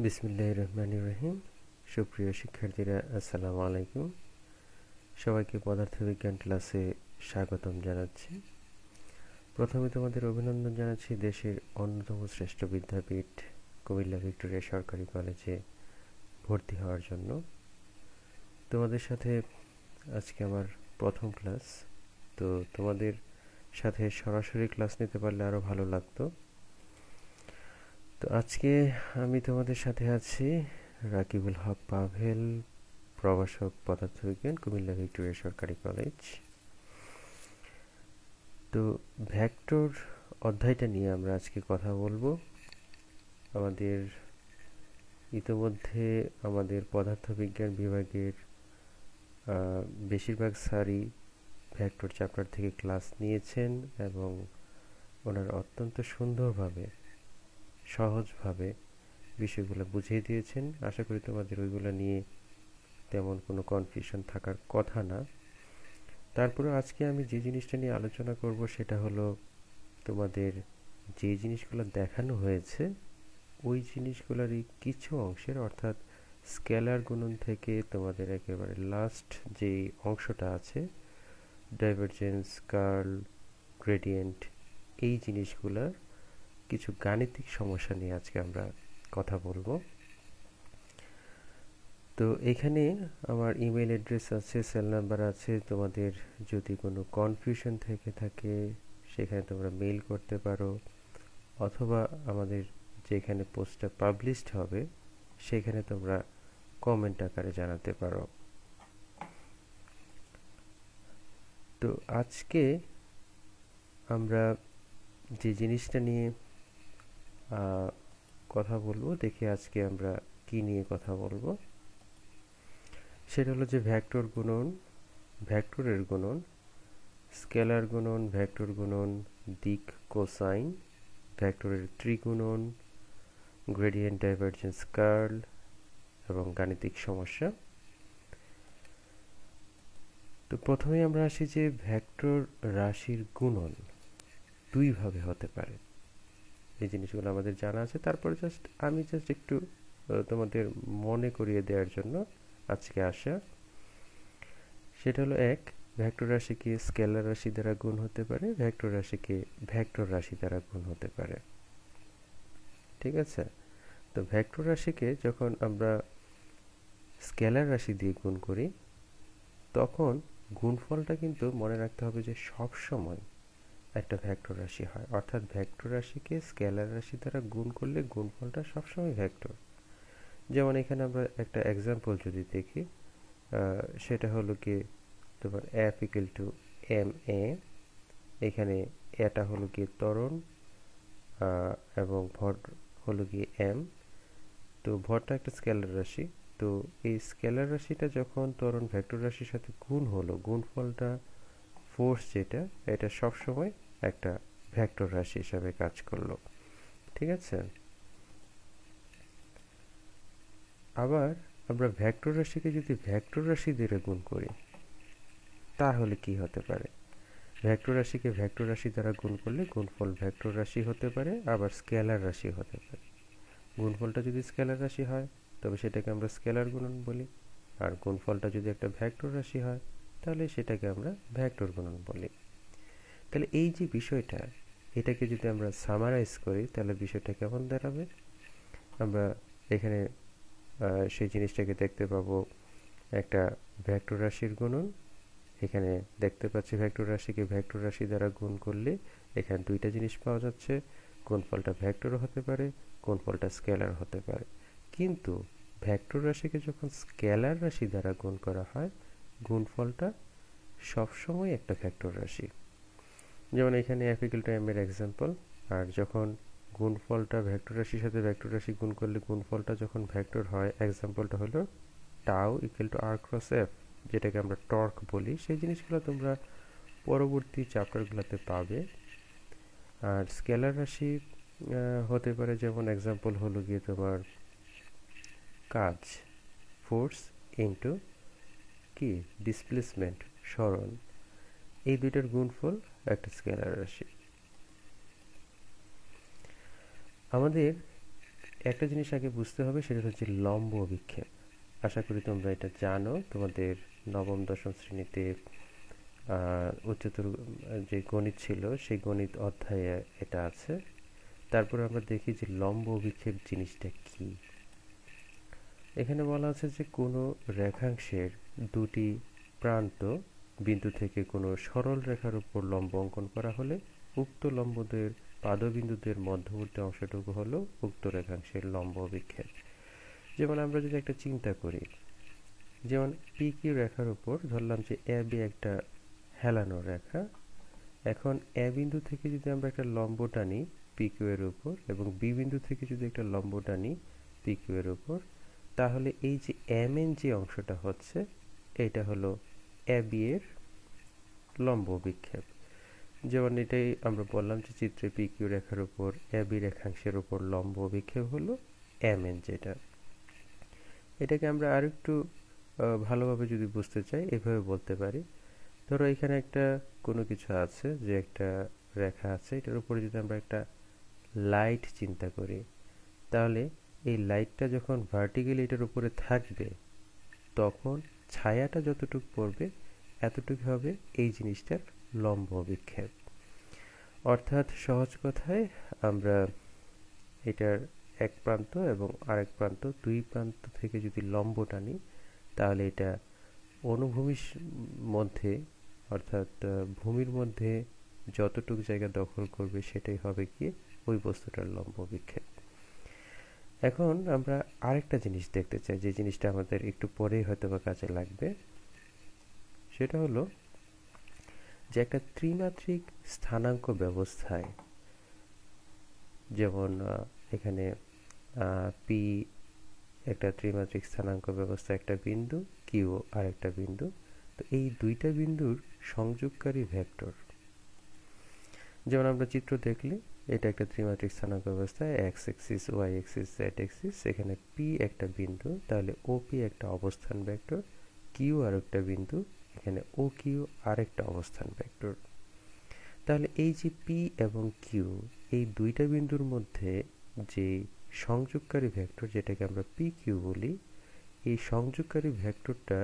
বিসমিল্লাহির রহমানির রহিম। সুপ্রিয় শিক্ষার্থীরা, আসসালামু আলাইকুম। সবাইকে পদার্থবিজ্ঞান ক্লাসে স্বাগতম জানাচ্ছি। প্রথমে তোমাদের অভিনন্দন জানাচ্ছি দেশের অন্যতম শ্রেষ্ঠ বিদ্যাপীঠ কুমিল্লা ভিক্টোরিয়া সরকারি কলেজে ভর্তি হওয়ার জন্য। তোমাদের সাথে আজকে আমার প্রথম ক্লাস, তো তোমাদের সাথে সরাসরি ক্লাস নিতে পারলে আরও ভালো লাগতো। তো আজকে আমি তোমাদের সাথে আছি রাকিবুল হক পাভেল, প্রভাষক পদার্থবিজ্ঞান, কুমিল্লা ভিক্টোরিয়া সরকারি কলেজ। তো ভেক্টর অধ্যায়টা নিয়ে আমরা আজকে কথা বলবো। আমাদের ইতোমধ্যে আমাদের পদার্থবিজ্ঞান বিভাগের বেশিরভাগ স্যারই ভেক্টর চ্যাপ্টার থেকে ক্লাস নিয়েছেন এবং ওনারা অত্যন্ত সুন্দরভাবে, সহজভাবে বিষয়গুলো বুঝিয়ে দিয়েছেন। আশা করি তোমাদের ওইগুলো নিয়ে তেমন কোনো কনফিউশন থাকার কথা না। তারপরে আজকে আমি যে জিনিসটা নিয়ে আলোচনা করব সেটা হলো তোমাদের যে জিনিসগুলো দেখানো হয়েছে ওই জিনিসগুলোরই কিছু অংশের, অর্থাৎ স্কেলার গুণন থেকে তোমাদের একেবারে লাস্ট যে অংশটা আছে ডাইভারজেন্স, কার্ল, গ্রেডিয়েন্ট, এই জিনিসগুলোর কিছু গাণিতিক সমস্যা নিয়ে আজকে আমরা কথা বলবো। তো এখানে আমার ইমেল অ্যাড্রেস আছে, সেল নাম্বার আছে। তোমাদের যদি কোনো কনফিউশন থেকে থাকে সেখানে তোমরা মেইল করতে পারো, অথবা আমাদের যেখানে পোস্টটা পাবলিশড হবে সেখানে তোমরা কমেন্ট আকারে জানাতে পারো। তো আজকে আমরা যে জিনিসটা নিয়ে কথা বলবো, দেখি আজকে আমরা কি নিয়ে কথা বলবো। সেটা হলো যে ভেক্টর গুণন, ভেক্টরের গুণন, স্কেলার গুণন, ভেক্টর গুণন, দিক কোসাইন, ভেক্টরের ত্রিগুণন, গ্রেডিয়েন্ট, ডাইভারজেন্স, কার্ল এবং গাণিতিক সমস্যা। তো প্রথমে আমরা আসি যে ভেক্টর রাশির গুণন দুইভাবে হতে পারে। এই জিনিসগুলো আমাদের জানা আছে, তারপরে আমি একটু তোমাদের মনে করিয়ে দেওয়ার জন্য আজকে আসা। সেটা হলো এক, ভেক্টর রাশিকে স্কেলার রাশি দ্বারা গুণ হতে পারে, ভেক্টর রাশিকে ভেক্টর রাশি দ্বারা গুণ হতে পারে। ঠিক আছে? তো ভেক্টর রাশিকে যখন আমরা স্কেলার রাশি দিয়ে গুণ করি তখন গুণফলটা কিন্তু মনে রাখতে হবে যে সব সময় একটা ভেক্টর রাশি হয়, অর্থাৎ ভেক্টর রাশিকে স্কেলার রাশি দ্বারা গুণ করলে গুণফলটা সবসময় ভেক্টর। যেমন এখানে আমরা একটা এক্সাম্পল যদি দেখি, সেটা হলো কি তোমার F equal to M A. এখানে এটা হলো কি ত্বরণ এবং ভর হলো কি এম। তো ভরটা একটা স্কেলার রাশি। তো এই স্কেলার রাশিটা যখন ত্বরণ ভেক্টর রাশির সাথে গুণ হলো, গুণফলটা ফোর্স যেটা, এটা সবসময় একটা ভেক্টর রাশি হিসাবে কাজ করলো। ঠিক আছে? আবার আমরা ভেক্টর রাশিকে যদি ভেক্টর রাশি দিয়ে গুণ করি তাহলে কি হতে পারে? ভেক্টর রাশিকে ভেক্টর রাশি দ্বারা গুণ করলে গুণফল ভেক্টর রাশি হতে পারে, আবার স্কেলার রাশি হতে পারে। গুণফলটা যদি স্কেলার রাশি হয় তবে সেটাকে আমরা স্কেলার গুণন বলি, আর গুণফলটা যদি একটা ভেক্টর রাশি হয় তাহলে সেটাকে আমরা ভেক্টর গুণন বলি। তাহলে এই যে বিষয়টা, এটাকে যদি আমরা সামারাইজ করি তাহলে বিষয়টা কেমন দাঁড়াবে? আমরা এখানে সেই জিনিসটাকে দেখতে পাবো একটা ভেক্টর রাশির গুণন। এখানে দেখতে পাচ্ছি ভেক্টর রাশিকে ভেক্টর রাশি দ্বারা গুণ করলে এখানে দুইটা জিনিস পাওয়া যাচ্ছে, গুণফলটা ভেক্টরও হতে পারে, গুণফলটা স্কেলার হতে পারে। কিন্তু ভেক্টর রাশিকে যখন স্কেলার রাশি দ্বারা গুণ করা হয় গুণফলটা সবসময় একটা ভেক্টর রাশি। যেমন এখানে এফ ইকুয়াল টু এম এর এক্সাম্পল। আর যখন গুণফলটা ভেক্টর রাশির সাথে ভেক্টর রাশি গুণ করলে গুণফলটা যখন ভেক্টর হয়, এক্সাম্পলটা হলো tau equal to R cross F, যেটাকে আমরা টর্ক বলি। সেই জিনিসগুলো তোমরা পরবর্তী চ্যাপ্টারগুলোতে পাবে। আর স্কেলার রাশি হতে পারে, যেমন এক্সাম্পল হলো গিয়ে তোমার কাজ, ফোর্স ইনটু কি ডিসপ্লেসমেন্ট, সরণ, এই দুইটার গুণফল একটা স্কেলার রাশি। আমাদের একটা জিনিস আগে বুঝতে হবে, সেটা হচ্ছে লম্ব অভিক্ষেপ। আশা করি তোমরা এটা জানো, তোমাদের নবম দশম শ্রেণীতে উচ্চতর যে গণিত ছিল সেই গণিত অধ্যায়ে এটা আছে। তারপরে আমরা দেখি যে লম্ব অভিক্ষেপ জিনিসটা কি। এখানে বলা আছে যে কোনো রেখাংশের দুটি প্রান্ত বিন্দু থেকে কোনো সরল রেখার উপর লম্ব অঙ্কন করা হলে উক্ত লম্বদের পাদবিন্দুদের মধ্যবর্তী অংশটুকু হলো উক্ত রেখাংশের লম্ব অভিক্ষেপ। যেমন আমরা যদি একটা চিন্তা করি, যেমন পি কিউ রেখার উপর ধরলাম যে এ বি একটা হেলানো রেখা। এখন এ বিন্দু থেকে যদি আমরা একটা লম্ব টানি পি কিউ এর উপর, এবং বি বিন্দু থেকে যদি একটা লম্ব টানি পি কিউ এর উপর, তাহলে এই যে এম এন যে অংশটা হচ্ছে এটা হলো এ বি এর লম্ব অভিক্ষেপ। যেমন এটাই আমরা বললাম যে চিত্রে পি কিউ রেখার উপর এ বি রেখাংশের উপর লম্ব অভিক্ষেপ হলো এম এন। যেটা এটাকে আমরা আরেকটু ভালোভাবে যদি বুঝতে চাই এভাবে বলতে পারি, ধরো এখানে একটা কোনো কিছু আছে, যে একটা রেখা আছে, এটার উপরে যদি আমরা একটা লাইট চিন্তা করি, তাহলে এই লাইটটা যখন ভার্টিক্যালি এটার উপরে থাকবে তখন ছায়াটা যতটুকু পড়বে এতটুকু হবে এই জিনিসটার লম্ব অভিক্ষেপ। অর্থাৎ সহজ কথায় আমরা এটার এক প্রান্ত এবং আরেক প্রান্ত, দুই প্রান্ত থেকে যদি লম্ব টানি তাহলে এটা অনুভূমির মধ্যে, অর্থাৎ ভূমির মধ্যে যতটুকু জায়গা দখল করবে সেটাই হবে কি ওই বস্তুটার লম্ব অভিক্ষেপ। এখন আমরা আরেকটা জিনিস দেখতে চাই, যে জিনিসটা আমাদের একটু পরেই হয়তো বা কাজে লাগবে। সেটা হলো যে একটা ত্রিমাত্রিক স্থানাঙ্ক ব্যবস্থায়, যেমন এখানে পি একটা ত্রিমাত্রিক স্থানাঙ্ক ব্যবস্থা, একটা বিন্দু, কিউ আর একটা বিন্দু। তো এই দুইটা বিন্দুর সংযোগকারী ভেক্টর, যেমন আমরা চিত্র দেখলে এটা একটা ত্রিমাত্রিক স্থানাঙ্ক ব্যবস্থায় X axis, Y axis, Z axis. এখানে পি একটা বিন্দু, তাহলে ও পি একটা অবস্থান ভেক্টর, কিউ আর একটা বিন্দু, এখানে ও কিউ আর একটা অবস্থান ভেক্টর। তাহলে এই যে পি এবং কিউ, এই দুইটা বিন্দুর মধ্যে যে সংযোগকারী ভেক্টর, যেটাকে আমরা পি কিউ বলি, এই সংযোগকারী ভেক্টরটা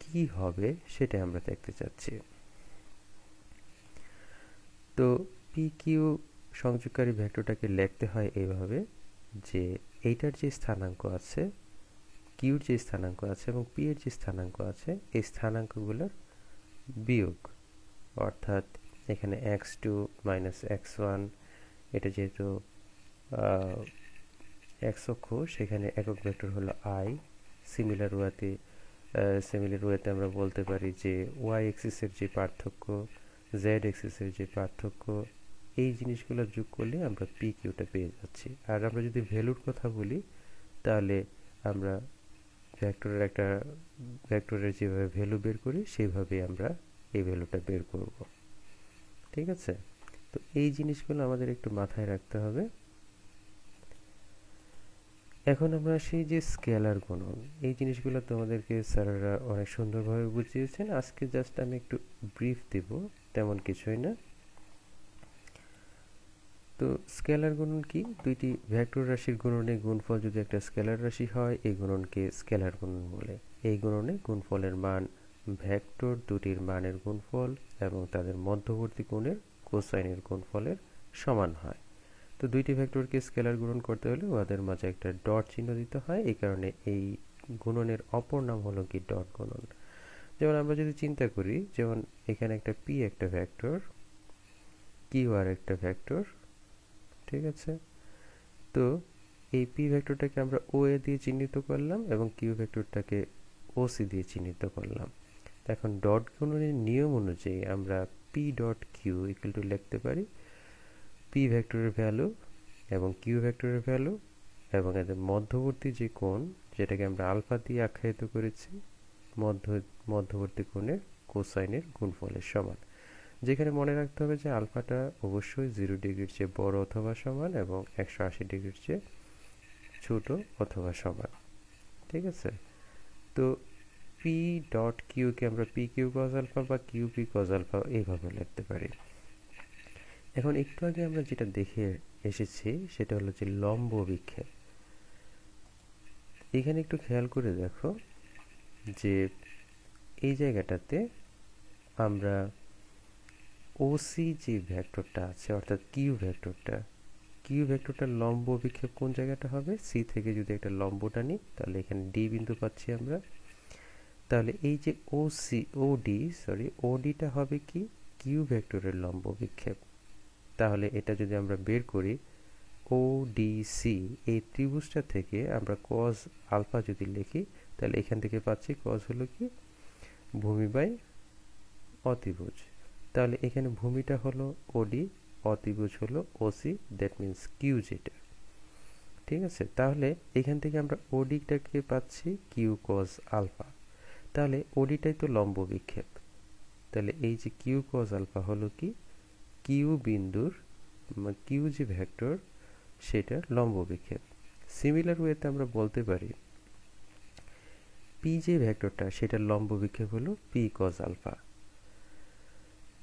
কি হবে সেটা আমরা দেখতে চাচ্ছি। তো পি কিউ সংযোগকারী ভেক্টরটাকে লিখতে হয় এইভাবে, যে এইটার যে স্থানাঙ্ক আছে, কিউর যে স্থানাঙ্ক আছে এবং পি এর যে স্থানাঙ্ক আছে, এই স্থানাঙ্কগুলোর বিয়োগ। অর্থাৎ এখানে x2 মাইনাস x1, এটা যেহেতু x অক্ষ, সেখানে একক ভেক্টর হলো i। সিমিলার ওয়েতে আমরা বলতে পারি যে y এক্সিসের যে পার্থক্য, z এক্সিসের যে পার্থক্য, এই জিনিসগুলো যোগ করলে আমরা পি কিউটা পেয়ে যাচ্ছি। আর আমরা যদি ভ্যালুর কথা বলি, তাহলে আমরা ভেক্টরের যেভাবে ভ্যালু বের করি সেইভাবে আমরা এই ভ্যালুটা বের করব। ঠিক আছে? তো এই জিনিসগুলো আমাদের একটু মাথায় রাখতে হবে। এখন আমরা আসি যে স্কেলার গুণন। এই জিনিসগুলো তোমাদেরকে স্যারেরা অনেক সুন্দরভাবে বুঝিয়েছেন। আজকে জাস্ট আমি একটু ব্রিফ দেব, তেমন কিছুই না। তো স্কেলার গুণন কি? দুইটি ভেক্টর রাশির গুণনে গুণফল যদি একটা স্কেলার রাশি হয়, এই গুণনকে স্কেলার গুণন বলে। এই গুণনে গুণফলের মান ভেক্টর দুটির মানের গুণফল এবং তাদের মধ্যবর্তী কোণের কোসাইনের গুণফলের সমান হয়। তো দুইটি ভেক্টরকে স্কেলার গুণন করতে হলে উহাদের মাঝে একটা ডট চিহ্ন দিতে হয়। এই কারণে এই গুণনের অপর নাম হলো কি ডট গুণন। যেমন আমরা যদি চিন্তা করি, যেমন এখানে একটা পি একটা ভেক্টর, কিউ আর একটা ভেক্টর, ঠিক আছে? তো এই পি ভেক্টরটাকে আমরা ও এ দিয়ে চিহ্নিত করলাম এবং কিউ ভেক্টরটাকে ও সি দিয়ে চিহ্নিত করলাম। এখন ডট গুণনের নিয়ম অনুযায়ী আমরা P dot Q equal to লিখতে পারি পি ভেক্টরের ভ্যালু এবং কিউ ভেক্টরের ভ্যালু এবং এদের মধ্যবর্তী যে কোণ, যেটাকে আমরা আলফা দিয়ে আখ্যায়িত করেছি, মধ্যবর্তী কোণের কোসাইনের গুণফলের সমান। যেখানে মনে রাখতে হবে যে আলফাটা অবশ্যই 0 ডিগ্রির চেয়ে বড় অথবা সমান এবং 180 ডিগ্রির চেয়ে ছোট অথবা সমান। ঠিক আছে? তো পি ডট কিউকে আমরা পি কিউ কজ আলফা বা কিউ পি কজ আলফা এইভাবে লিখতে পারি। এখন একটু আগে আমরা যেটা দেখে এসেছি সেটা হলো যে লম্ব অভিক্ষেপ। এখানে একটু খেয়াল করে দেখো যে এই জায়গাটাতে আমরা ওসি যে ভেক্টরটা আছে অর্থাৎ কিউ ভেক্টরটার লম্ব অভিক্ষেপ কোন জায়গাটা হবে, সি থেকে যদি একটা লম্ব টানি তাহলে এখানে ডি বিন্দু পাচ্ছি আমরা। তাহলে এই যে ওডিটা হবে কি কিউ ভেক্টরের লম্ব অভিক্ষেপ। তাহলে এটা যদি আমরা বের করি ওডিসি এই ত্রিভুজটা থেকে আমরা কজ আলফা যদি লিখি তাহলে এখান থেকে পাচ্ছি কজ হলো কি ভূমি বাই অতিভুজ। তাহলে এখানে ভূমিটা হলো ওডি, অতিভুজ হলো ওসি, দ্যাট মিন্স কিউ যেটা, ঠিক আছে। তাহলে এখান থেকে আমরা ওডিটাকে পাচ্ছি কিউ কজ আলফা। তাহলে ওডিটাই তো লম্ব বিক্ষেপ, তাহলে এই যে কিউ কজ আলফা হলো কি কিউ বিন্দুর কিউ যে ভেক্টর সেটার লম্ব বিক্ষেপ। সিমিলার ওয়েতে আমরা বলতে পারি পি যে ভেক্টরটা সেটার লম্ব বিক্ষেপ হলো পি কজ আলফা।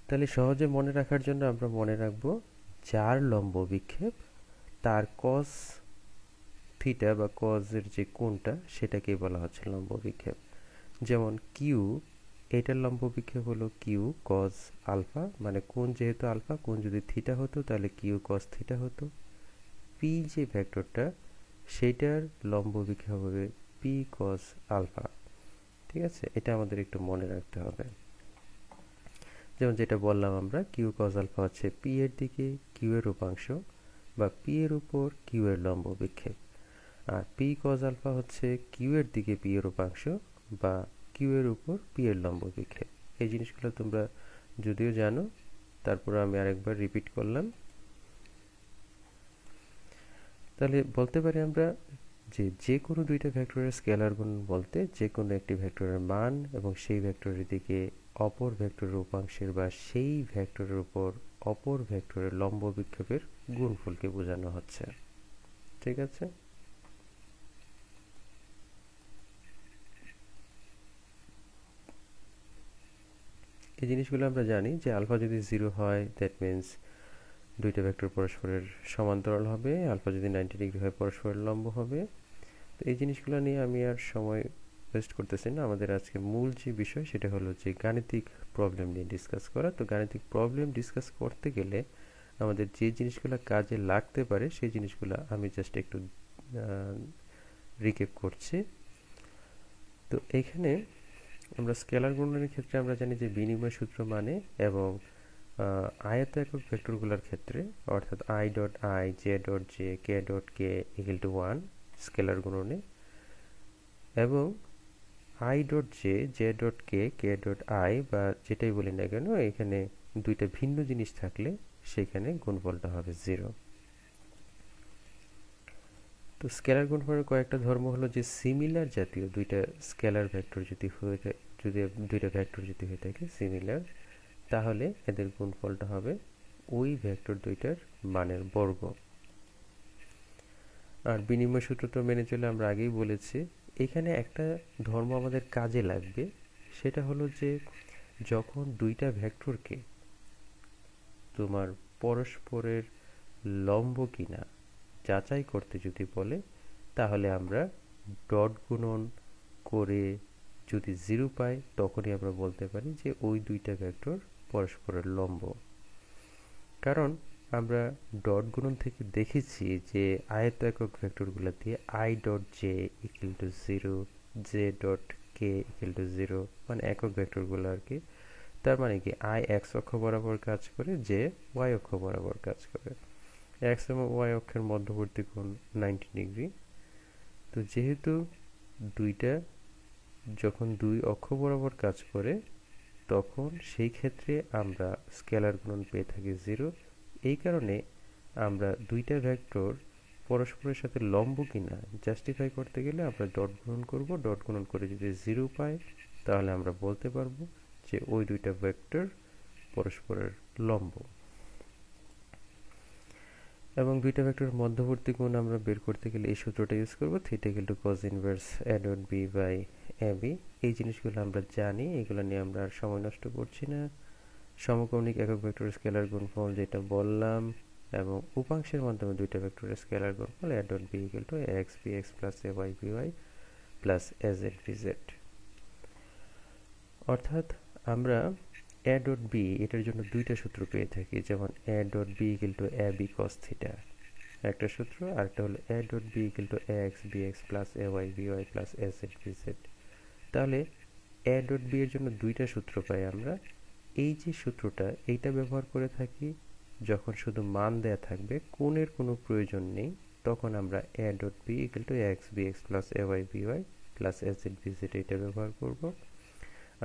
তাহলে সহজে মনে রাখার জন্য আমরা মনে রাখবো যার লম্ব বিক্ষেপ তার কজ থিটা বা কজের যে কোণটা সেটাকে বলা হচ্ছে লম্ব বিক্ষেপ। যেমন কিউ এটার লম্ব বিক্ষেপ হলো কিউ কজ আলফা, মানে কোণ যেহেতু আলফা, কোণ যদি থিটা হতো তাহলে কিউ কজ থিটা হতো। পি যে ভেক্টরটা সেটার লম্ব বিক্ষেপ হবে পি কজ আলফা, ঠিক আছে। এটা আমাদের একটু মনে রাখতে হবে। যেমন যেটা বললাম আমরা কিউ কজ আলফা হচ্ছে পি এর দিকে কিউ এর উপাংশ বা পি এর উপর কিউ এর লম্ব বিক্ষেপ, আর পি কজ আলফা হচ্ছে কিউ এর দিকে পি এর উপাংশ বা কিউ এর উপর পি এর লম্ব বিক্ষেপ। এই জিনিসগুলো তোমরা যদিও জানো, তারপর আমি আরেকবার রিপিট করলাম। তাহলে বলতে পারি আমরা যে কোনো দুইটা ভেক্টরের স্কেলার গুণন বলতে যে কোনো একটি ভেক্টরের মান এবং সেই ভেক্টরের দিকে অপর ভেক্টরের উপাংশের বা সেই ভেক্টরের উপর অপর ভেক্টরের লম্ব বিক্ষেপের গুণফলকে বোঝানো হচ্ছে, ঠিক আছে। এই জিনিসগুলো আমরা জানি যে আলফা যদি 0 হয় দ্যাট মিন্স দুইটা ভেক্টর পরস্পরের সমান্তরাল হবে, আলফা যদি 90 ডিগ্রি হয় পরস্পরের লম্ব হবে। তো এই জিনিসগুলো নিয়ে আমি আর সময় ওয়েস্ট করতেছি না। আমাদের আজকে মূল যে বিষয় সেটা হলো যে গাণিতিক প্রবলেম নিয়ে ডিসকাস করা। তো গাণিতিক প্রবলেম ডিসকাস করতে গেলে আমাদের যে জিনিসগুলো কাজে লাগতে পারে সেই জিনিসগুলো আমি জাস্ট একটু রিক্যাপ করছি। তো এখানে আমরা স্কেলার গুণনের ক্ষেত্রে আমরা জানি যে বিনিময় সূত্র মানে এবং আয়ত একক ভেক্টরগুলোর ক্ষেত্রে অর্থাৎ I dot I, J dot J, K dot K equal to 1 scalar গুণনে, এবং I dot J, J dot K, K dot I বা যেটাই বলি না কেন এখানে দুইটা ভিন্ন জিনিস থাকলে সেখানে গুণফলটা হবে 0। তো স্কেলার গুণফলের কয়েকটা ধর্ম হলো যে সিমিলার জাতীয় দুইটা স্কেলার ভেক্টর যদি হয়ে থাকে, যদি দুইটা ভেক্টর যদি হয়ে থাকে সিমিলার, তাহলে এদের গুণফলটা হবে ওই ভেক্টর দুইটার মানের বর্গ। আর বিনিময় সূত্র তো মেনে চলে আমরা আগেই বলেছি। এখানে একটা ধর্ম আমাদের কাজে লাগবে, সেটা হলো যে যখন দুইটা ভেক্টরকে তোমার পরস্পরের লম্ব কিনা যাচাই করতে যদি বলে তাহলে আমরা ডট গুণন করে যদি 0 পাই তখনই আমরা বলতে পারি যে ওই দুইটা ভেক্টর পরস্পরের লম্ব। কারণ আমরা ডট গুণন থেকে দেখেছি যে আয়ত একক ভেক্টরগুলো দিয়ে I dot J equal to 0, J dot K equal to 0, মানে একক ভেক্টরগুলো আর কি। তার মানে কি আই এক্স অক্ষ বরাবর কাজ করে, জে ওয়াই অক্ষ বরাবর কাজ করে। এক্স এবং ওয়াই অক্ষের মধ্যবর্তী কোণ 90 ডিগ্রি। তো যেহেতু দুইটা যখন দুই অক্ষ বরাবর কাজ করে তখন সেই ক্ষেত্রে আমরা স্কেলার গুণন পেয়ে থাকি 0। এই কারণে আমরা দুইটা ভেক্টর পরস্পরের সাথে লম্ব কিনা জাস্টিফাই করতে গেলে আমরা ডট গুণন করব। ডট গুণন করে যদি 0 পাই তাহলে আমরা বলতে পারবো যে ওই দুইটা ভেক্টর পরস্পরের লম্ব। এবং দুইটা ভেক্টরের মধ্যবর্তী কোণ আমরা বের করতে গেলে এই সূত্রটা ইউজ করব, theta equal to cos inverse a dot b by ab। এই জিনিসগুলো আমরা জানি, এগুলো নিয়ে আমরা আর সময় নষ্ট করছি না। সমকৌণিক একক ভেক্টরের স্কেলার গুণফল যেটা বললাম, এবং উপাংশের মাধ্যমে দুইটা ভেক্টরের স্কেলার গুণফল a dot b equal to ax bx plus ay by plus A Z এড ভিজেড। অর্থাৎ আমরা এ ডট বি এটার জন্য দুইটা সূত্র পেয়ে থাকি, যেমন A dot B equal to A B cos theta একটা সূত্র, আর একটা হলো A dot B equal to A X B X plus A Y B Y plus A Z B Z. তাহলে এ ডট বি এর জন্য দুইটা সূত্র পাই আমরা। এই যে সূত্রটা এইটা ব্যবহার করে থাকি যখন শুধু মান দেয়া থাকবে, কোণের কোনো প্রয়োজন নেই, তখন আমরা A dot B equal to A X B X plus A Y B Y plus A Z B Z এইটা ব্যবহার করব।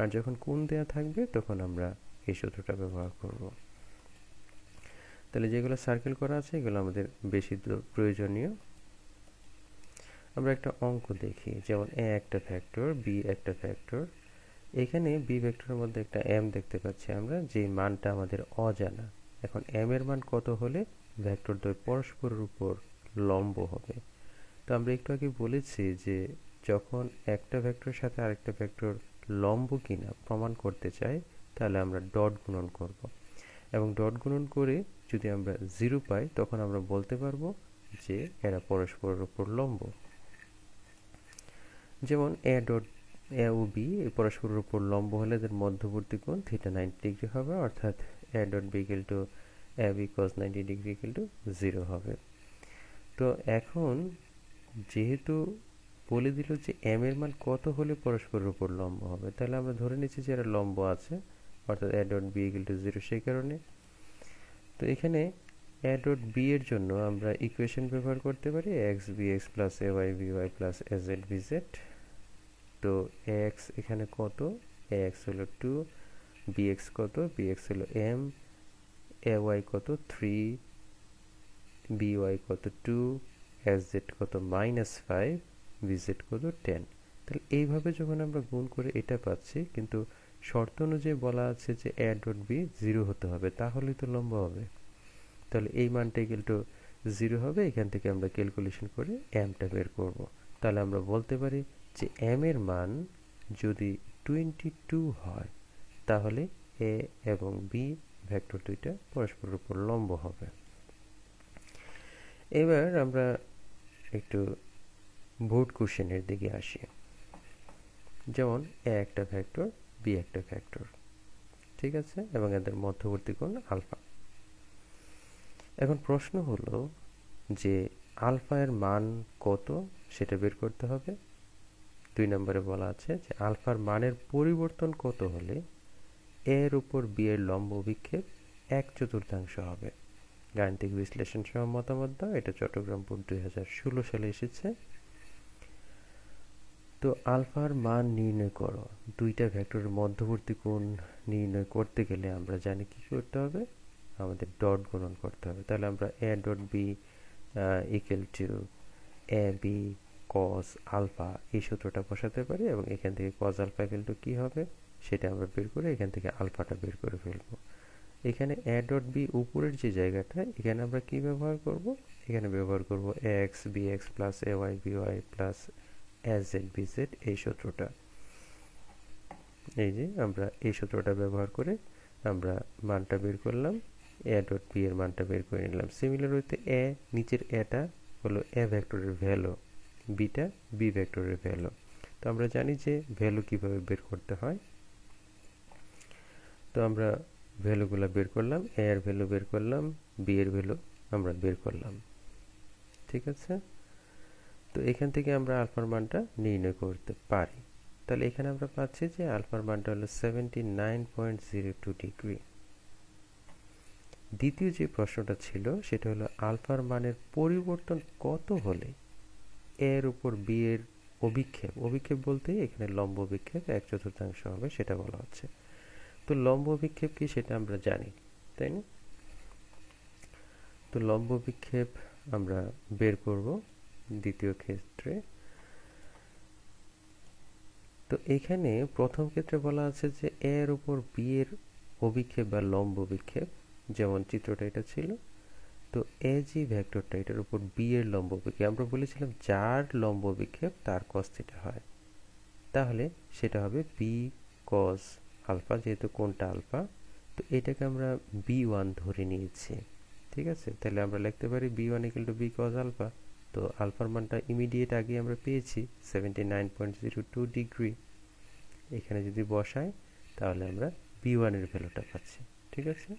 আর যখন কোণ দেয়া থাকবে তখন আমরা এই সূত্রটা ব্যবহার করব। তাহলে যেগুলো সার্কেল করা আছে এগুলো আমাদের বেশি প্রয়োজনীয়। আমরা একটা অঙ্ক দেখি, যেমন এ একটা ভেক্টর, বি একটা ভেক্টর। এখানে বি ভেক্টরের মধ্যে একটা এম দেখতে পাচ্ছি আমরা, যে মানটা আমাদের অজানা। এখন এম এর মান কত হলে ভেক্টর দ্বয় পরস্পরের উপর লম্ব হবে? তো আমরা একটু আগে বলেছি যে যখন একটা ভেক্টরের সাথে আরেকটা ভেক্টর লম্ব কিনা প্রমাণ করতে চাই, তাহলে আমরা ডট গুণন করব, এবং ডট গুণন করে যদি আমরা 0 পাই তখন আমরা বলতে পারবো যে এরা পরস্পরের উপর লম্ব। যেমন A dot A O B পরস্পরের উপর লম্ব হলে এদের মধ্যবর্তী কোণ থিটা 90 ডিগ্রি হবে, অর্থাৎ A dot B equal to A B cos 90 degree equal to 0 হবে। তো এখন যেহেতু বলে দিল যে এম এর মান কত হলে পরস্পরের উপর লম্ব হবে, তাহলে আমরা ধরে নিচ্ছি যে এরা লম্ব আছে, অর্থাৎ A dot B equal to 0 সেই কারণে। তো এখানে এ ডট বি এর জন্য আমরা ইকুয়েশন ব্যবহার করতে পারি X B X plus A Y B Y plus A Z B Z. তো এক্স এখানে কত, এক্স হলো 2, bx কত, bx হলো m, ay কত 3, by কত 2, sz কত -5, bz কত 10। তাহলে এইভাবে যখন আমরা গুণ করে এটা পাচ্ছি, কিন্তু শর্ত অনুযায়ী বলা আছে যে a ডট b 0 হতে হবে, তাহলেই তো লম্ব হবে। তাহলে এই মানটা ইকুয়াল টু 0 হবে। এখান থেকে আমরা ক্যালকুলেশন করে mটা বের করব। তাহলে আমরা বলতে পারি যে m এর মান যদি 22 হয়, তাহলে এ এবং বি ভেক্টর দুইটা পরস্পরের উপর লম্ব হবে। এবার আমরা একটু বোর্ড কোশ্চেনের দিকে আসি, যেমন এ একটা ভেক্টর, বি একটা ভেক্টর, ঠিক আছে, এবং এদের মধ্যবর্তী কোণ আলফা। এখন প্রশ্ন হলো যে আলফা এর মান কত সেটা বের করতে হবে। 2 নম্বরে বলা আছে যে আলফার মানের পরিবর্তন কত হলে এর উপর বি এর লম্ব বিক্ষেপ 1/4 হবে। গাণিতিক বিশ্লেষণ সহ মতামত দাও, এটা চট্টগ্রাম বোর্ড 2016 সালে এসেছে। তো আলফার মান নির্ণয় করো। দুইটা ভেক্টরের মধ্যবর্তী কোণ নির্ণয় করতে গেলে আমরা জানি কি করতে হবে, আমাদের ডট গুণন করতে হবে। তাহলে আমরা A dot B equal to A B cos alpha এই সূত্রটা বসাতে পারি, এবং এখান থেকে কস আলফা ইকুয়াল টু কী হবে সেটা আমরা বের করে এখান থেকে আলফাটা বের করে ফেলবো। এখানে এ ডট বি উপরের যে জায়গাটা, এখানে আমরা কি ব্যবহার করব, এখানে ব্যবহার করব A X B X plus A Y B Y plus A Z B Z এই সূত্রটা। এই যে আমরা এই সূত্রটা ব্যবহার করে আমরা মানটা বের করলাম, এ ডট বি এর মানটা বের করে নিলাম। সিমিলার হইতে এ নিচের এটা হলো এ ভেক্টরের ভ্যালু, বিটা বি ভেক্টরের ভ্যালু। তো আমরা জানি যে ভ্যালু কিভাবে বের করতে হয়। তো আমরা ভ্যালুগুলো বের করলাম, এ এর ভ্যালু বের করলাম, বি এর ভ্যালু আমরা বের করলাম, ঠিক আছে। তো এখান থেকে আমরা আলফার মানটা নির্ণয় করতে পারি। তাহলে এখানে আমরা পাচ্ছি যে আলফার মানটা হলো 79.02 ডিগ্রি। দ্বিতীয় যে প্রশ্নটা ছিল সেটা হলো আলফার মানের পরিবর্তন কত হলে এর উপর বি এর অভিক্ষেপ, অভিক্ষেপ বলতে এখানে লম্ব অভিক্ষেপ 1/4 হবে সেটা বলা হচ্ছে। তো লম্ব বিক্ষেপ কি সেটা আমরা জানি, তাই না? তো লম্ব বিক্ষেপ আমরা বের করব দ্বিতীয় ক্ষেত্রে। তো এখানে প্রথম ক্ষেত্রে বলা আছে যে এর উপর বি এর অভিক্ষেপ বা লম্ব বিক্ষেপ, যেমন চিত্রটা এটা ছিল। তো এ যে ভেক্টরটা এটার উপর বি এর লম্ব বিক্ষেপ, আমরা বলেছিলাম যার লম্ব বিক্ষেপ তার cos থিটা হয়, তাহলে সেটা হবে বি cos আলফা, যেহেতু কোণটা আলফা। তো এটাকে আমরা বি ওয়ান ধরে নিয়েছি, ঠিক আছে। তাহলে আমরা লিখতে পারি B one equal to B cos alpha, তো আলফার মানটা ইমিডিয়েট আগে আমরা পেয়েছি 79.02 ডিগ্রি। এখানে যদি বসাই তাহলে আমরা b1 এর ভ্যালুটা পাচ্ছি। ঠিক আছে,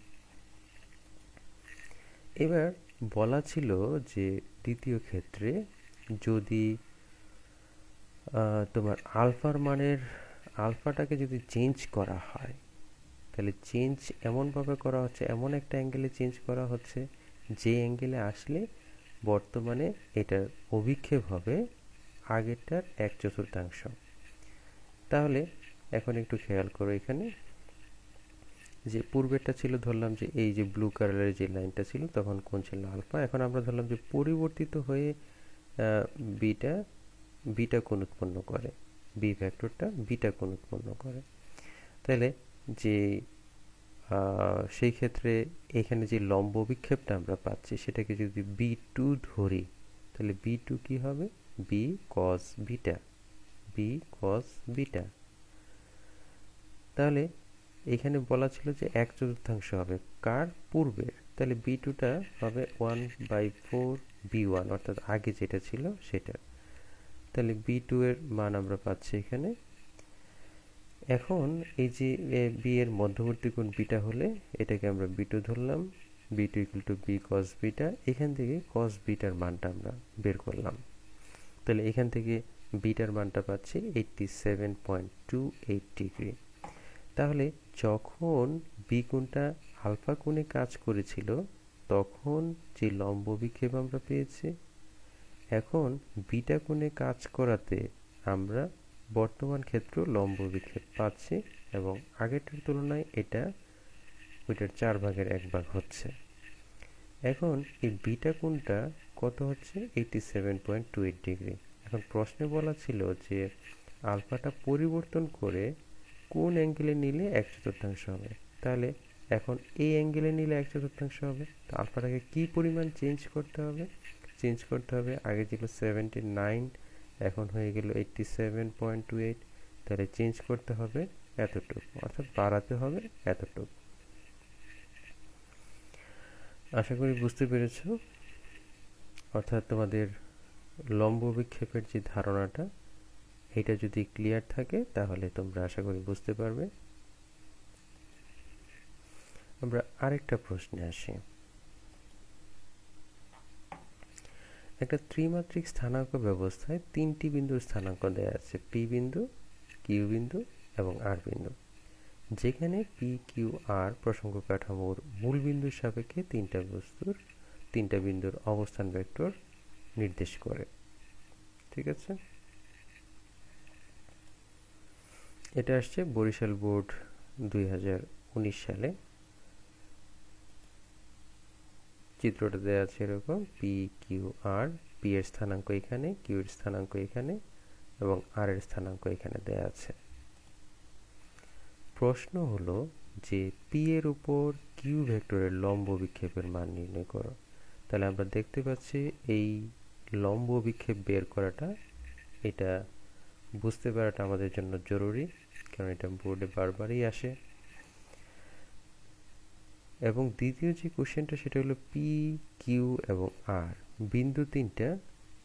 এবার বলা ছিল যে দ্বিতীয় ক্ষেত্রে যদি তোমার আলফার মানের আলফাটাকে যদি চেঞ্জ করা হয়, তাহলে চেঞ্জ এমনভাবে করা হচ্ছে, এমন একটা অ্যাঙ্গেলে চেঞ্জ করা হচ্ছে যে অ্যাঙ্গেলে আসলে বর্তমানে এটার অভিক্ষেপ হবে আগেরটার 1/4। তাহলে এখন একটু খেয়াল করো, এখানে যে পূর্বেরটা ছিল ধরলাম যে এই যে ব্লু কালারের যে লাইনটা ছিল তখন কোণ ছিল আলফা, এখন আমরা ধরলাম যে পরিবর্তিত হয়ে বিটা বিটা কোণ উৎপন্ন করে, বি ভেক্টরটা বিটা কোণ উৎপন্ন করে। তাহলে যে সেই ক্ষেত্রে এখানে যে লম্ব বিক্ষেপটা আমরা পাচ্ছি সেটাকে যদি b2 ধরি, তাহলে b2 কি হবে, b cos beta, b cos beta. তাহলে এখানে বলা ছিল যে 1/4 হবে কার, পূর্বের, তাহলে b2টা হবে 1/4 b1, অর্থাৎ আগে যেটা ছিল সেটা। তাহলে b2 এর মান আমরা পাচ্ছি এখানে। এখন এই যে b এর মধ্যবর্তী কোণ বিটা হলে এটাকে আমরা b2 ধরলাম, b2 = b cos বিটা। এখান থেকে cos বিটার মানটা আমরা বের করলাম, তাহলে এখান থেকে বিটার মানটা পাচ্ছি 87.28 ডিগ্রি। তাহলে যখন বি কোণটা আলফা কোণে কাজ করেছিল তখন যে লম্ব বিক্ষেপ আমরা পেয়েছি, এখন বিটা কোণে কাজ করাতে আমরা বর্তমান ক্ষেত্র লম্ব বিক্ষেপ পাচ্ছি এবং আগেরটার তুলনায় এটা ওইটার 1/4 হচ্ছে। এখন এই বিটা কোণটা কত হচ্ছে, 87.28 ডিগ্রি। এখন প্রশ্নে বলা ছিল যে আলফাটা পরিবর্তন করে কোন অ্যাঙ্গেলে নিলে 1/4 হবে, তাহলে এখন এই অ্যাঙ্গেলে নিলে 1/4 হবে। তো আলফাটাকে কি পরিমাণ চেঞ্জ করতে হবে, আগে ছিল 79, এখন হয়ে গেল 87.28, তাহলে চেঞ্জ করতে হবে এতটুকু, অর্থাৎ বাড়াতে হবে এতটুকু। আশা করি বুঝতে পেরেছো। অর্থাৎ তোমাদের লম্ব বিক্ষেপের যে ধারণাটা, এটা যদি ক্লিয়ার থাকে তাহলে তোমরা আশা করি বুঝতে পারবে। আমরা আরেকটা প্রশ্নে আসি। একটা ত্রিমাত্রিক স্থানাঙ্ক ব্যবস্থায় 3টি বিন্দুর স্থানাঙ্ক দেয়া আছে, পি বিন্দু, কিউ বিন্দু এবং আর বিন্দু, যেখানে পি কিউ আর প্রসঙ্গ কাঠামোর মূল বিন্দুর সাপেক্ষে 3টা বিন্দুর অবস্থান ভেক্টর নির্দেশ করে। ঠিক আছে, এটা আসছে বরিশাল বোর্ড 2019 সালে। চিত্রটা দেওয়া আছে এরকম, পি কিউ আর, পি এর স্থানাঙ্ক এখানে, কিউ এর স্থানাঙ্ক এখানে এবং আর এর স্থানাঙ্ক এখানে দেওয়া আছে। প্রশ্ন হলো যে পি এর উপর কিউ ভেক্টরের লম্ব বিক্ষেপের মান নির্ণয় করো। তাহলে আমরা দেখতে পাচ্ছি এই লম্ব বিক্ষেপ বের করাটা, এটা বুঝতে পারাটা আমাদের জন্য জরুরি, কারণ এটা বোর্ডে বারবারই আসে। এবং দ্বিতীয় যে কোশ্চেনটা সেটা হলো পি কিউ এবং আর বিন্দু 3টা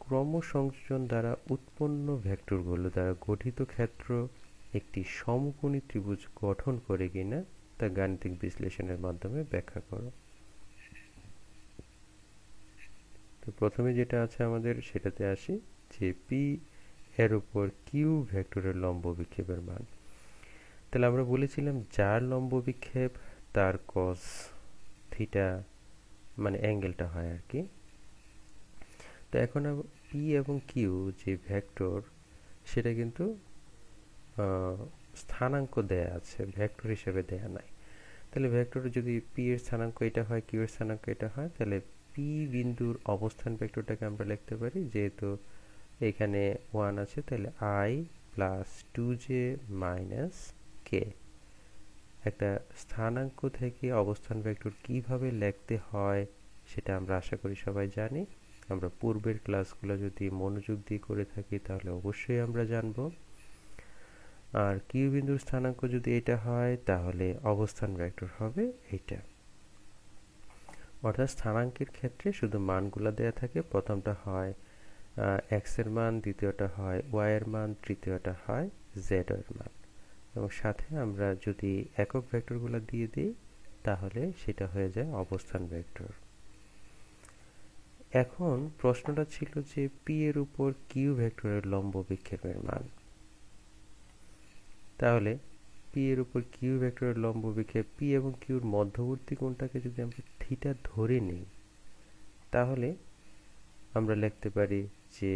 ক্রমসংযোজন দ্বারা উৎপন্ন ভেক্টরগুলো দ্বারা গঠিত ক্ষেত্র একটি সমকোণী ত্রিভুজ গঠন করে কিনা তা গাণিতিক বিশ্লেষণের মাধ্যমে ব্যাখ্যা করো। তো প্রথমে যেটা আছে আমাদের সেটাতে আসি, যে পি এর উপর কিউ ভেক্টরের লম্ব বিক্ষেপের মান। তাহলে আমরা বলেছিলাম যার লম্ব বিক্ষেপ তার cos থিটা মানে অ্যাঙ্গেলটা হয় আর কি। তো এখন পি এবং কিউ যে ভেক্টর সেটা কিন্তু স্থানাঙ্ক দেয়া আছে, ভেক্টর হিসেবে দেয়া নাই। তাহলে ভেক্টর যদি পি এর স্থানাঙ্ক এটা হয়, কিউ এর স্থানাঙ্ক এটা হয়, তাহলে পি বিন্দুর অবস্থান ভেক্টরটাকে আমরা লিখতে পারি, যেহেতু এখানে 1 আছে তাহলে i প্লাস 2j মাইনাস কে। একটা স্থানাঙ্ক থেকে অবস্থান ভেক্টর কিভাবে লিখতে হয় সেটা আমরা আশা করি সবাই জানি। আমরা পূর্বের ক্লাসগুলো যদি মনোযোগ দিয়ে করে থাকি তাহলে অবশ্যই আমরা জানব। আর কিউ বিন্দুর স্থানাঙ্ক যদি এটা হয় তাহলে অবস্থান ভেক্টর হবে এটা। অর্থাৎ স্থানাঙ্কের ক্ষেত্রে শুধু মানগুলো দেয়া থাকে, প্রথমটা হয় এক্স এর মান, দ্বিতীয়টা হয় ওয়াই এর মান, তৃতীয়টা হয় জেড এর মান। এবং সাথে আমরা যদি একক ভেক্টরগুলো দিয়ে দিই তাহলে সেটা হয়ে যায় অবস্থান ভেক্টর। এখন প্রশ্নটা ছিল যে পি এর উপর কিউ ভেক্টরের লম্ব বিক্ষেপের মান। তাহলে পি এর উপর কিউ ভেক্টরের লম্ব বিক্ষেপ, পি এবং কিউর মধ্যবর্তী কোণটাকে যদি আমরা থিটা ধরে নিই তাহলে আমরা লিখতে পারি যে